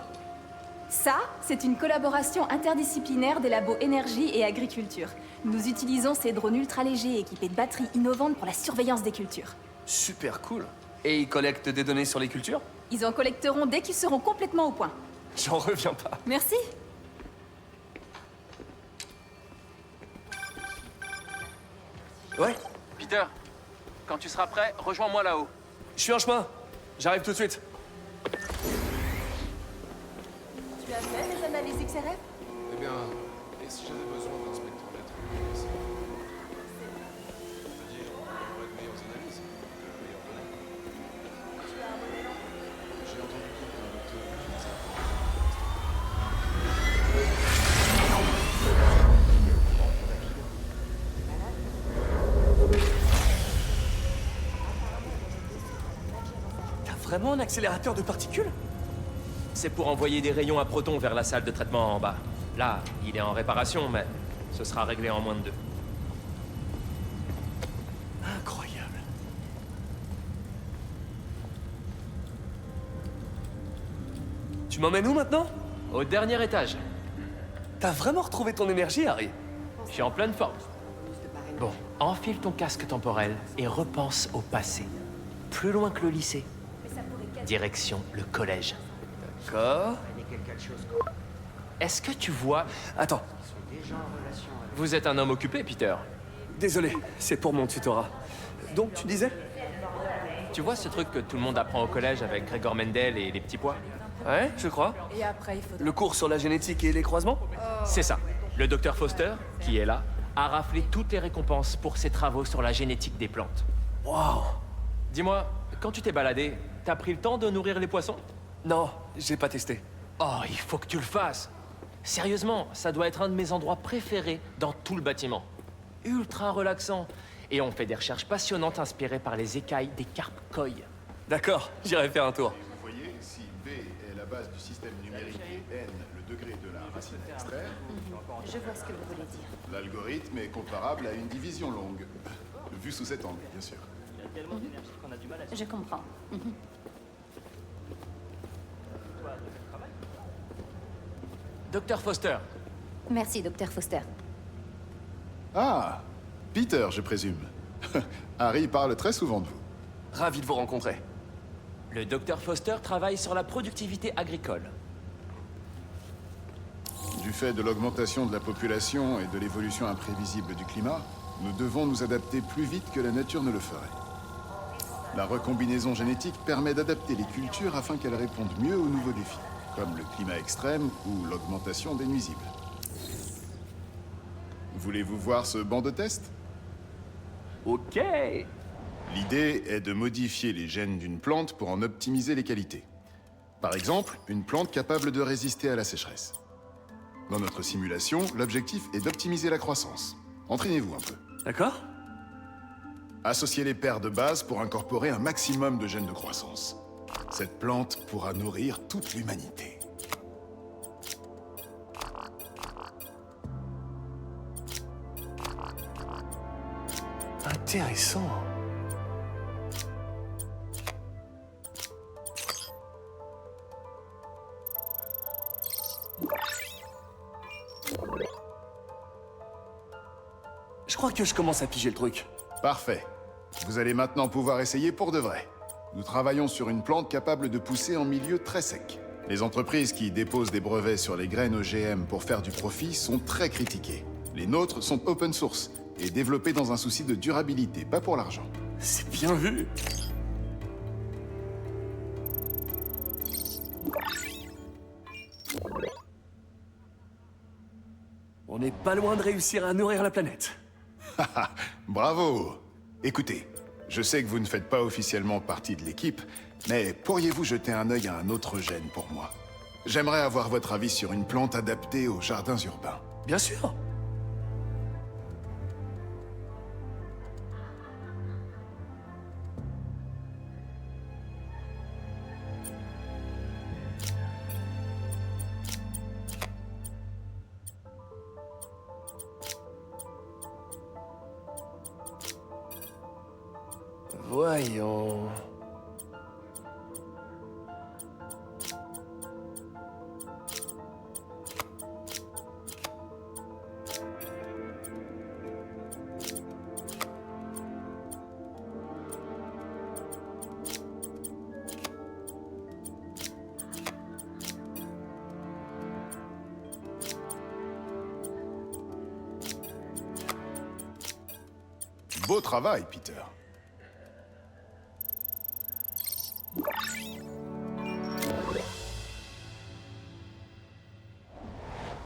Ça, c'est une collaboration interdisciplinaire des labos énergie et agriculture. Nous utilisons ces drones ultra légers équipés de batteries innovantes pour la surveillance des cultures. Super cool. Et ils collectent des données sur les cultures? Ils en collecteront dès qu'ils seront complètement au point. J'en reviens pas. Merci. Ouais? Peter, quand tu seras prêt, rejoins-moi là-haut. Je suis en chemin. J'arrive tout de suite. Tu as fait les analyses XRF? Eh bien, et si j'avais besoin d'un spectromètre? C'est-à-dire, on aurait de meilleures analyses, de meilleures données. J'ai entendu dire qu'un docteur utilisait T'as vraiment un accélérateur de particules? C'est pour envoyer des rayons à protons vers la salle de traitement en bas. Là, il est en réparation, mais ce sera réglé en moins de 2. Incroyable. Tu m'emmènes où maintenant? Au dernier étage. T'as vraiment retrouvé ton énergie, Harry? Je suis en pleine forme. Bon, enfile ton casque temporel et repense au passé. Plus loin que le lycée. Direction le collège. D'accord. Est-ce que tu vois... Attends. Vous êtes un homme occupé, Peter. Désolé, c'est pour mon tutorat. Donc, tu disais? Tu vois ce truc que tout le monde apprend au collège avec Gregor Mendel et les petits pois? Ouais, je crois. Et après, il faut... Le cours sur la génétique et les croisements? C'est ça. Le docteur Foster, qui est là, a raflé toutes les récompenses pour ses travaux sur la génétique des plantes. Waouh! Dis-moi, quand tu t'es baladé, t'as pris le temps de nourrir les poissons? Non, j'ai pas testé. Oh, il faut que tu le fasses. Sérieusement, ça doit être un de mes endroits préférés dans tout le bâtiment. Ultra relaxant. Et on fait des recherches passionnantes inspirées par les écailles des carpes koi. D'accord, j'irai faire un tour. Vous voyez, si B est la base du système numérique et N le degré de la racine à extraire, Je vois ce que vous voulez dire. l'algorithme est comparable à une division longue. Vu sous cet angle, bien sûr. Je comprends. Docteur Foster. Merci, Docteur Foster. Ah, Peter, je présume. Harry parle très souvent de vous. Ravi de vous rencontrer. Le docteur Foster travaille sur la productivité agricole. Du fait de l'augmentation de la population et de l'évolution imprévisible du climat, nous devons nous adapter plus vite que la nature ne le ferait. La recombinaison génétique permet d'adapter les cultures afin qu'elles répondent mieux aux nouveaux défis, comme le climat extrême ou l'augmentation des nuisibles. Voulez-vous voir ce banc de test? Ok. L'idée est de modifier les gènes d'une plante pour en optimiser les qualités. Par exemple, une plante capable de résister à la sécheresse. Dans notre simulation, l'objectif est d'optimiser la croissance. Entraînez-vous un peu. D'accord. Associez les paires de base pour incorporer un maximum de gènes de croissance. Cette plante pourra nourrir toute l'humanité. Intéressant. Je crois que je commence à piger le truc. Parfait. Vous allez maintenant pouvoir essayer pour de vrai. Nous travaillons sur une plante capable de pousser en milieu très sec. Les entreprises qui déposent des brevets sur les graines OGM pour faire du profit sont très critiquées. Les nôtres sont open source et développées dans un souci de durabilité, pas pour l'argent. C'est bien vu. On n'est pas loin de réussir à nourrir la planète. Bravo! Écoutez, je sais que vous ne faites pas officiellement partie de l'équipe, mais pourriez-vous jeter un œil à un autre gène pour moi? J'aimerais avoir votre avis sur une plante adaptée aux jardins urbains. Bien sûr. Voyons... Beau travail, Peter.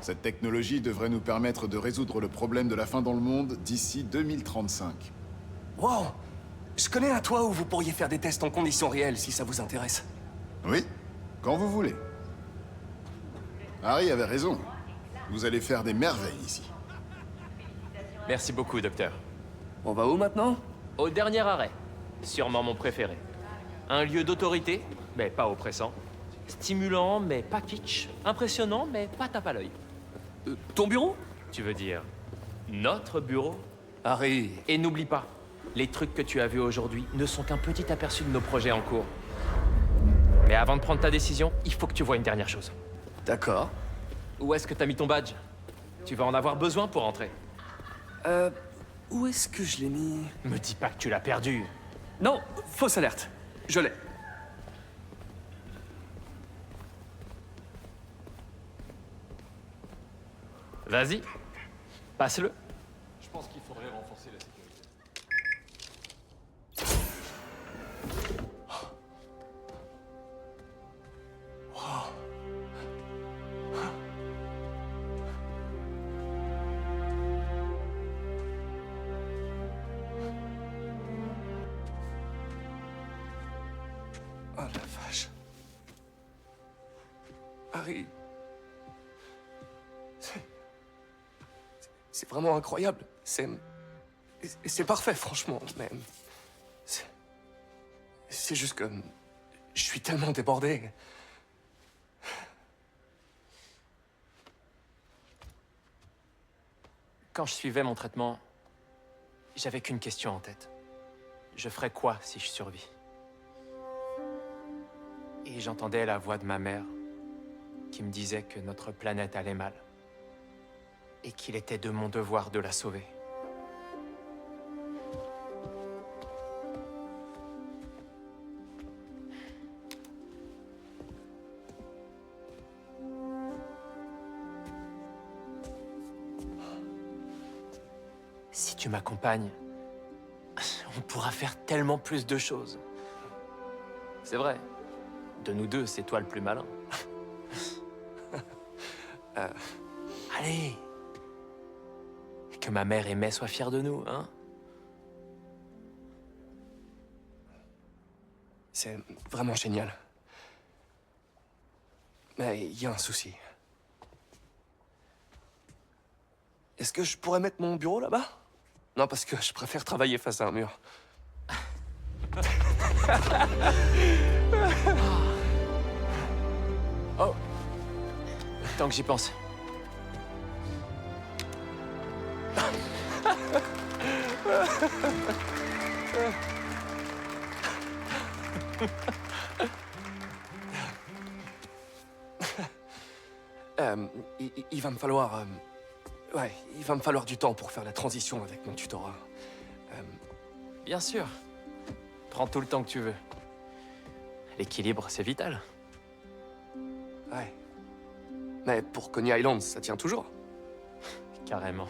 Cette technologie devrait nous permettre de résoudre le problème de la faim dans le monde d'ici 2035. Wow! Je connais un toit où vous pourriez faire des tests en conditions réelles, si ça vous intéresse. Oui, quand vous voulez. Harry avait raison. Vous allez faire des merveilles ici. Merci beaucoup, docteur. On va où maintenant? Au dernier arrêt. Sûrement mon préféré. Un lieu d'autorité, mais pas oppressant. Stimulant, mais pas kitsch. Impressionnant, mais pas tape à l'œil. Ton bureau? Tu veux dire notre bureau? Harry... Et n'oublie pas, les trucs que tu as vus aujourd'hui ne sont qu'un petit aperçu de nos projets en cours. Mais avant de prendre ta décision, il faut que tu vois une dernière chose. D'accord. Où est-ce que t'as mis ton badge? Tu vas en avoir besoin pour entrer. Où est-ce que je l'ai mis? Me dis pas que tu l'as perdu. Non, fausse alerte. Je l'ai. Vas-y, passe-le. Je pense qu'il faudrait renforcer la sécurité. Oh la vache. Harry. C'est vraiment incroyable. C'est parfait, franchement. Mais c'est juste que je suis tellement débordé. Quand je suivais mon traitement, j'avais qu'une question en tête. Je ferais quoi si je survis? Et j'entendais la voix de ma mère qui me disait que notre planète allait mal et qu'il était de mon devoir de la sauver. Si tu m'accompagnes, on pourra faire tellement plus de choses. C'est vrai. De nous deux, c'est toi le plus malin. Allez! Que ma mère et May soient fiers de nous, hein? C'est vraiment génial. Mais il y a un souci. Est-ce que je pourrais mettre mon bureau là-bas? Non, parce que je préfère travailler face à un mur. Oh! Tant que j'y pense. Il va me falloir... ouais, il va me falloir du temps pour faire la transition avec mon tutorat. Bien sûr. Prends tout le temps que tu veux. L'équilibre, c'est vital. Ouais. Mais pour Coney Island, ça tient toujours. Carrément.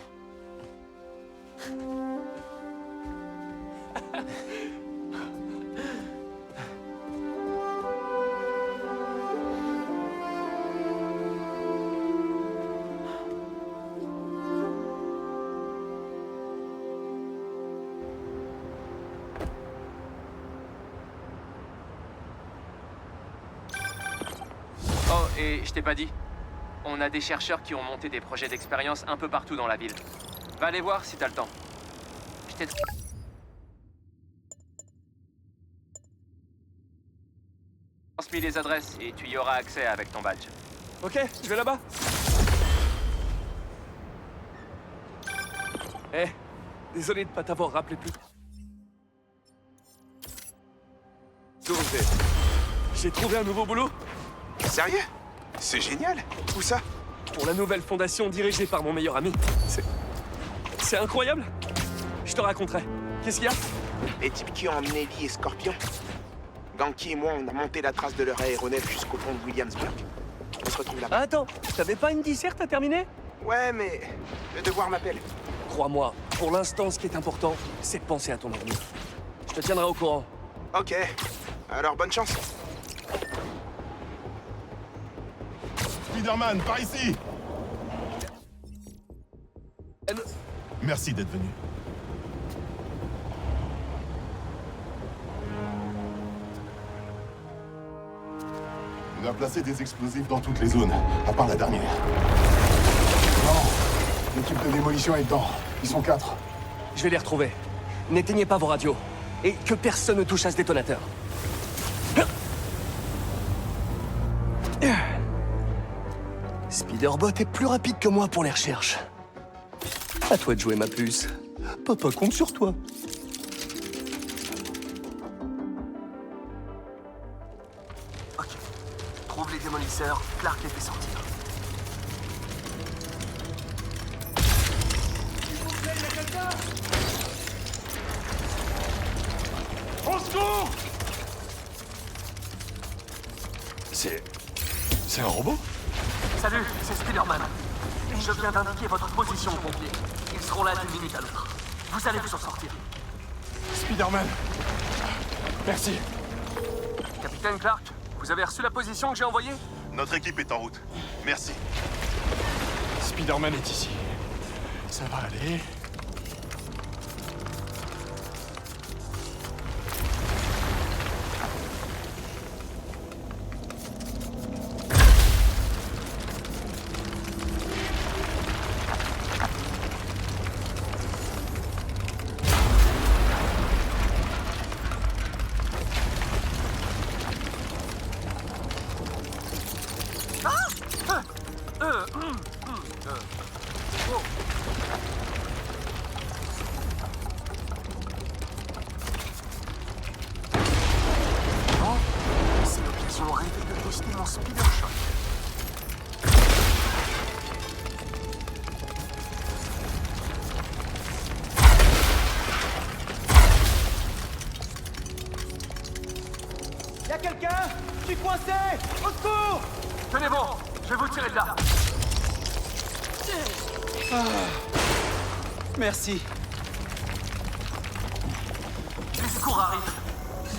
Oh, et je t'ai pas dit. On a des chercheurs qui ont monté des projets d'expérience un peu partout dans la ville. Va aller voir si t'as le temps. Je t'ai transmis les adresses et tu y auras accès avec ton badge. Ok, je vais là-bas. Eh, désolé de pas t'avoir rappelé plus tôt. J'ai trouvé un nouveau boulot. Sérieux? C'est génial. Où ça? Pour la nouvelle fondation dirigée par mon meilleur ami. C'est incroyable. Je te raconterai. Qu'est-ce qu'il y a? Les types qui ont emmené Lee et Scorpion. Ganki et moi, on a monté la trace de leur aéronef jusqu'au pont de Williamsburg. On se retrouve là-bas. Attends, t'avais pas une disserte à terminer? Ouais, mais le devoir m'appelle. Crois-moi, pour l'instant, ce qui est important, c'est de penser à ton avenir. Je te tiendrai au courant. Ok. Alors, bonne chance. Spider-Man, par ici! Merci d'être venu. On a placé des explosifs dans toutes les zones, à part la dernière. Non, l'équipe de démolition est dedans. Ils sont 4. Je vais les retrouver. N'éteignez pas vos radios. Et que personne ne touche à ce détonateur. Spider-Bot est plus rapide que moi pour les recherches. À toi de jouer, ma puce. Papa compte sur toi. Ok. Trouve les démolisseurs, Clark les fait sortir. Au secours! C'est un robot? Salut, c'est Spider-Man. Je viens d'indiquer votre position aux pompiers. Ils seront là d'une minute à l'autre. Vous allez vous en sortir. Spider-Man. Merci. Capitaine Clark, vous avez reçu la position que j'ai envoyée? Notre équipe est en route. Merci. Spider-Man est ici. Ça va aller. C'est l'occasion rêvée de tester mon Spider Shot. Y'a quelqu'un? Je suis coincé! Au secours! Tenez bon, je vais vous tirer de là. Merci. Les secours arrivent.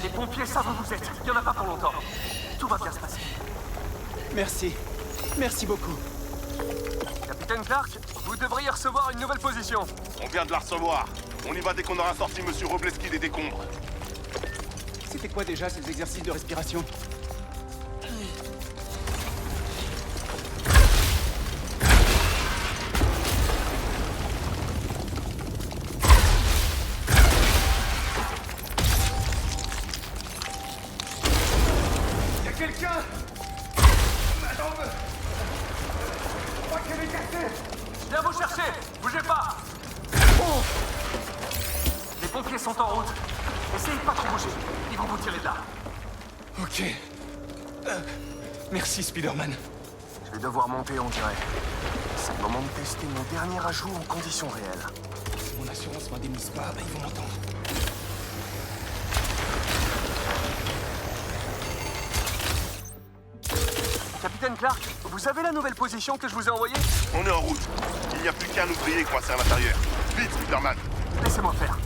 Les pompiers savent où vous êtes. Il n'y en a pas pour longtemps. Tout va bien se passer. Merci. Merci beaucoup. Capitaine Clark, vous devriez recevoir une nouvelle position. On vient de la recevoir. On y va dès qu'on aura sorti Monsieur Robleski des décombres. C'était quoi déjà ces exercices de respiration? Y'a quelqu'un! Attends, je crois qu'elle est cassée! Je viens vous chercher. Bougez pas. Oh. Les pompiers sont en route. Essayez de pas trop bouger. Ils vont vous tirer de là. Ok. Merci, Spider-Man. Je vais devoir monter, on dirait. C'est le moment de tester mon dernier ajout en conditions réelles. Si mon assurance m'indemnise pas, bah, ils vont m'entendre. Capitaine Clark, vous avez la nouvelle position que je vous ai envoyée? On est en route. Il n'y a plus qu'un ouvrier coincé à l'intérieur. Vite, Spider-Man. Laissez-moi faire.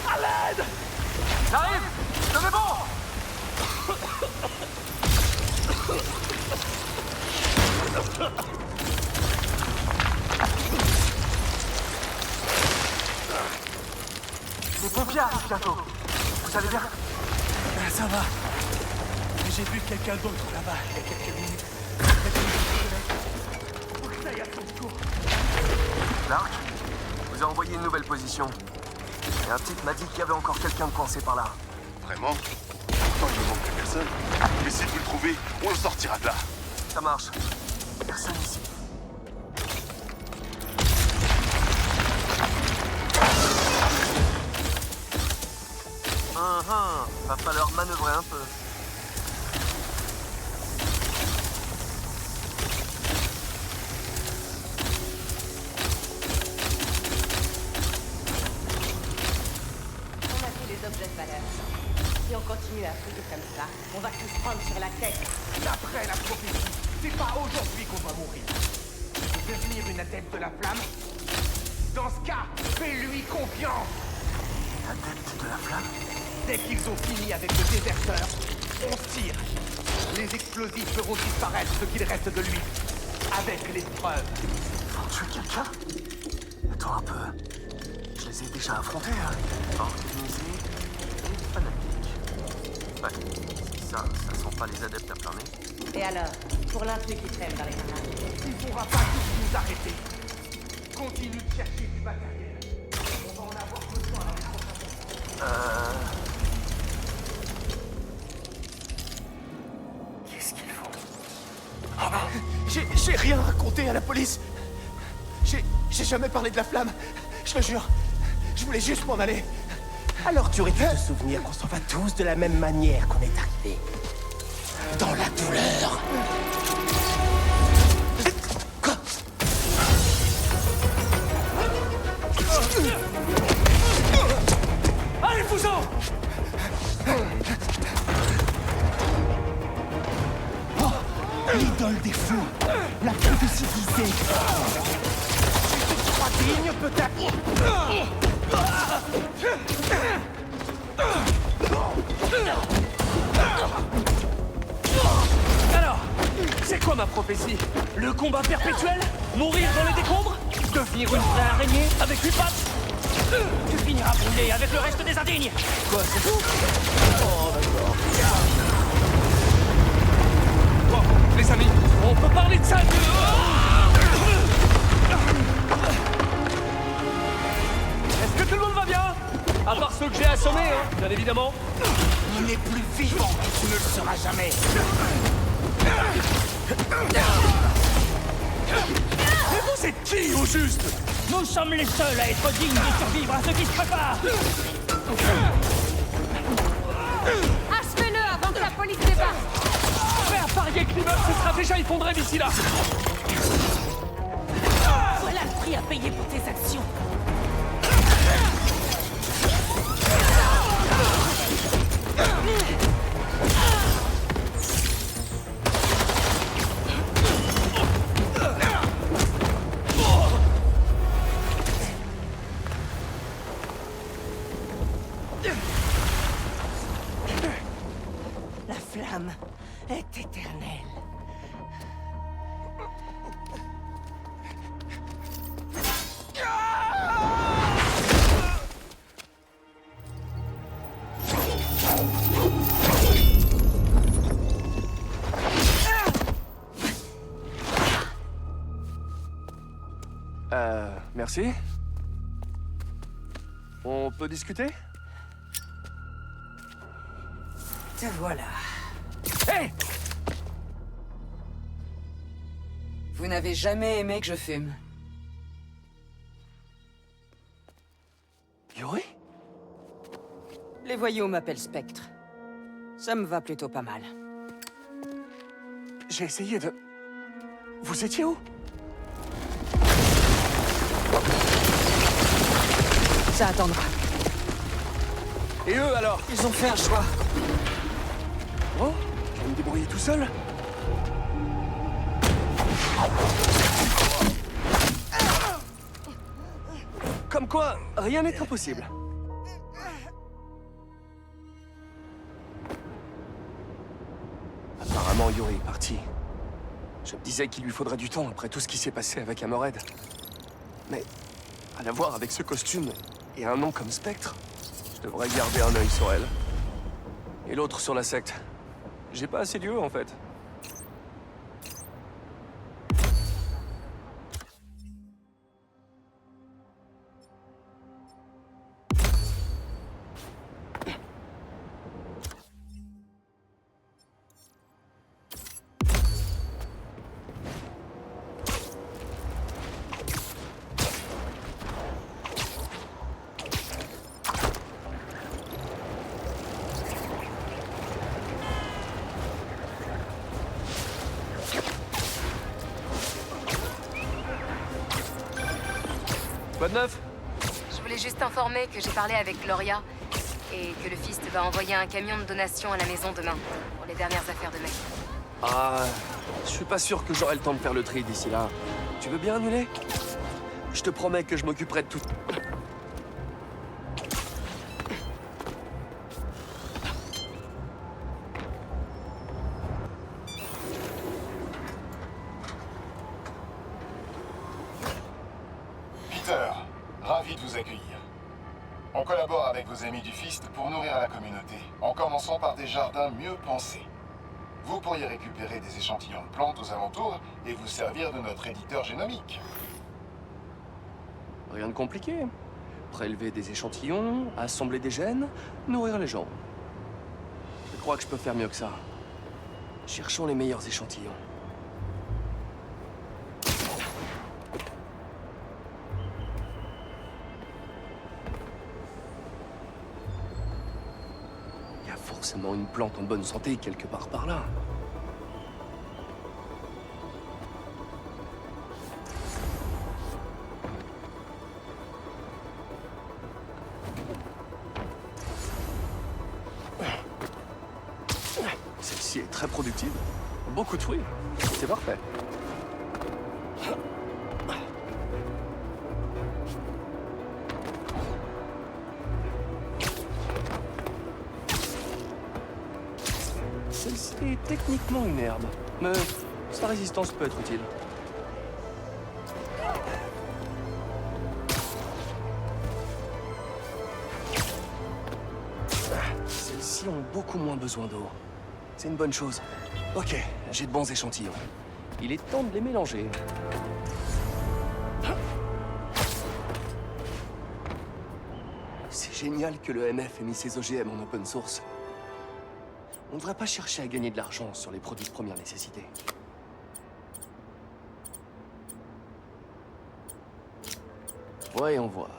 À l'aide! J'arrive! Tenez bon! Les pompiers arrivent bientôt. Vous allez bien? Ça va. Mais j'ai vu quelqu'un d'autre là-bas il y a quelques minutes. Faut que j'aille à son secours. Clark, je vous ai envoyé une nouvelle position. Et un type m'a dit qu'il y avait encore quelqu'un de coincé par là. Vraiment? Pourtant, il ne manque plus personne. Mais si vous le trouvez, on le sortira de là. Ça marche. Personne ici. Va falloir manœuvrer un peu. On a tous les objets de valeur. Si on continue à fouiller comme ça, on va tous prendre sur la tête. D'après la prophétie, c'est pas aujourd'hui qu'on va mourir. Tu veux devenir une adepte de la flamme? Dans ce cas, fais-lui confiance. Adepte de la flamme? Dès qu'ils ont fini avec le déserteur, on tire. Les explosifs feront disparaître ce qu'il reste de lui. Avec les preuves. Faut tuer quelqu'un? Attends un peu. Je les ai déjà affrontés, hein. Organisés et fanatiques. Ouais, ça sent pas les adeptes à plein nez. Et alors, pour l'intrus qui traîne dans les canards? Il pourra pas tous nous arrêter. Continue de chercher du matériel. On va en avoir besoin dans les prochains mois. Qu'est-ce qu'ils font? J'ai rien raconté à la police. J'ai jamais parlé de la flamme. Je le jure. Je voulais juste m'en aller. Alors tu aurais dû te souvenir qu'on s'en va tous de la même manière qu'on est arrivé. Dans la douleur. Quoi? Allez-vous-en! Oh, l'idole des fous, la plus civilisée. Tu te crois digne, peut-être? Alors, c'est quoi ma prophétie? Le combat perpétuel? Mourir dans les décombres? Devenir une vraie araignée avec 8 pattes? Tu finiras brûlé avec le reste des indignes! Quoi, c'est tout? Oh, d'accord. Bon, les amis, on peut parler de ça Est-ce que tout le monde va bien? À part ceux que j'ai assommés, hein, bien évidemment. Il n'est plus vivant, tu ne le seras jamais. Mais vous êtes qui, au juste? Nous sommes les seuls à être dignes de survivre à ceux qui se préparent. Achevez-le avant que la police débarque. Prêt à parier que l'immeuble se sera déjà effondré d'ici là. Voilà le prix à payer pour tes actions. La flamme est éternelle. Merci. On peut discuter? Te voilà. Hé! Vous n'avez jamais aimé que je fume. Yuri? Les voyous m'appellent Spectre. Ça me va plutôt pas mal. J'ai essayé de... Vous étiez où? Ça attendra. Et eux, alors? Ils ont fait un choix. Oh, je vais me débrouiller tout seul. Comme quoi, rien n'est impossible. Apparemment, Yuri est parti. Je me disais qu'il lui faudrait du temps après tout ce qui s'est passé avec Amored. Mais à la voir avec ce costume et un nom comme Spectre, je devrais garder un œil sur elle. Et l'autre sur la secte. J'ai pas assez d'yeux, en fait. Quoi de neuf? Je voulais juste informer que j'ai parlé avec Gloria et que le Fist va envoyer un camion de donation à la maison demain pour les dernières affaires de mec. Ah, je suis pas sûr que j'aurai le temps de faire le tri d'ici là. Tu veux bien annuler? Je te promets que je m'occuperai de tout. Peter, ravi de vous accueillir. On collabore avec vos amis du Fist pour nourrir la communauté, en commençant par des jardins mieux pensés. Vous pourriez récupérer des échantillons de plantes aux alentours et vous servir de notre éditeur génomique. Rien de compliqué. Prélever des échantillons, assembler des gènes, nourrir les gens. Je crois que je peux faire mieux que ça. Cherchons les meilleurs échantillons. Il y a forcément une plante en bonne santé quelque part par là. Celle-ci est très productive. Beaucoup de fruits. C'est parfait. Celle-ci est techniquement une herbe, mais sa résistance peut être utile. Celles-ci ont beaucoup moins besoin d'eau. C'est une bonne chose. Ok, j'ai de bons échantillons. Il est temps de les mélanger. C'est génial que le MF ait mis ses OGM en open source. On ne devrait pas chercher à gagner de l'argent sur les produits de première nécessité. Voyons voir.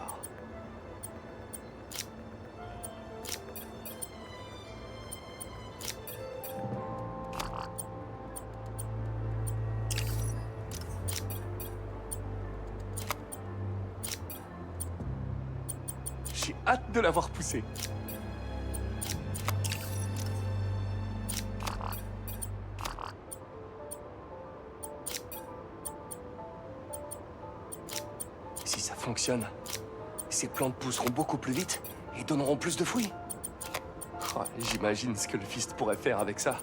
J'ai hâte de l'avoir poussé. Si ça fonctionne, ces plantes pousseront beaucoup plus vite et donneront plus de fruits. Oh, j'imagine ce que le Fist pourrait faire avec ça.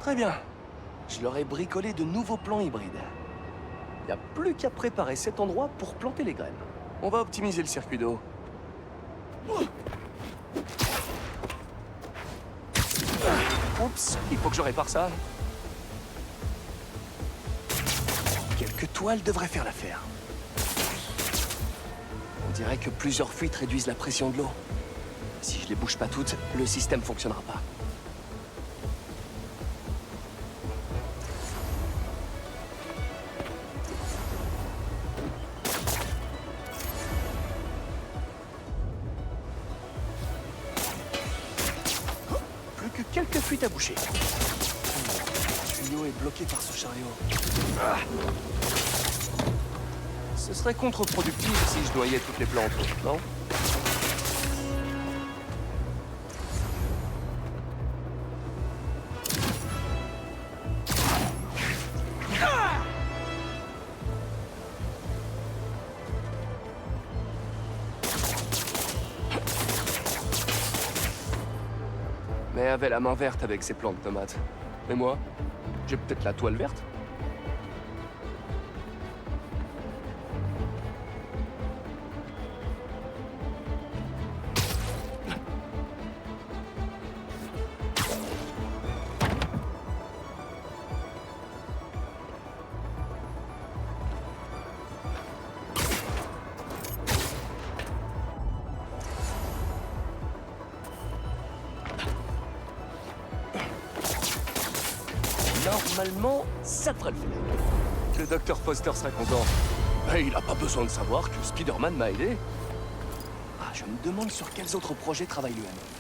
Très bien. Je leur ai bricolé de nouveaux plants hybrides. Il n'y a plus qu'à préparer cet endroit pour planter les graines. On va optimiser le circuit d'eau. Oups, il faut que je répare ça. Quelques toiles devraient faire l'affaire. On dirait que plusieurs fuites réduisent la pression de l'eau. Si je les bouge pas toutes, le système fonctionnera pas. Quelques fuites à boucher. Le tuyau est bloqué par ce chariot. Ah. Ce serait contre-productif si je noyais toutes les plantes, non? Mais avait la main verte avec ses plants de tomates. Et moi, j'ai peut-être la toile verte. Normalement, ça devrait le faire. Le docteur Foster serait content. Et il a pas besoin de savoir que Spider-Man m'a aidé. Ah, je me demande sur quels autres projets travaille l'UM.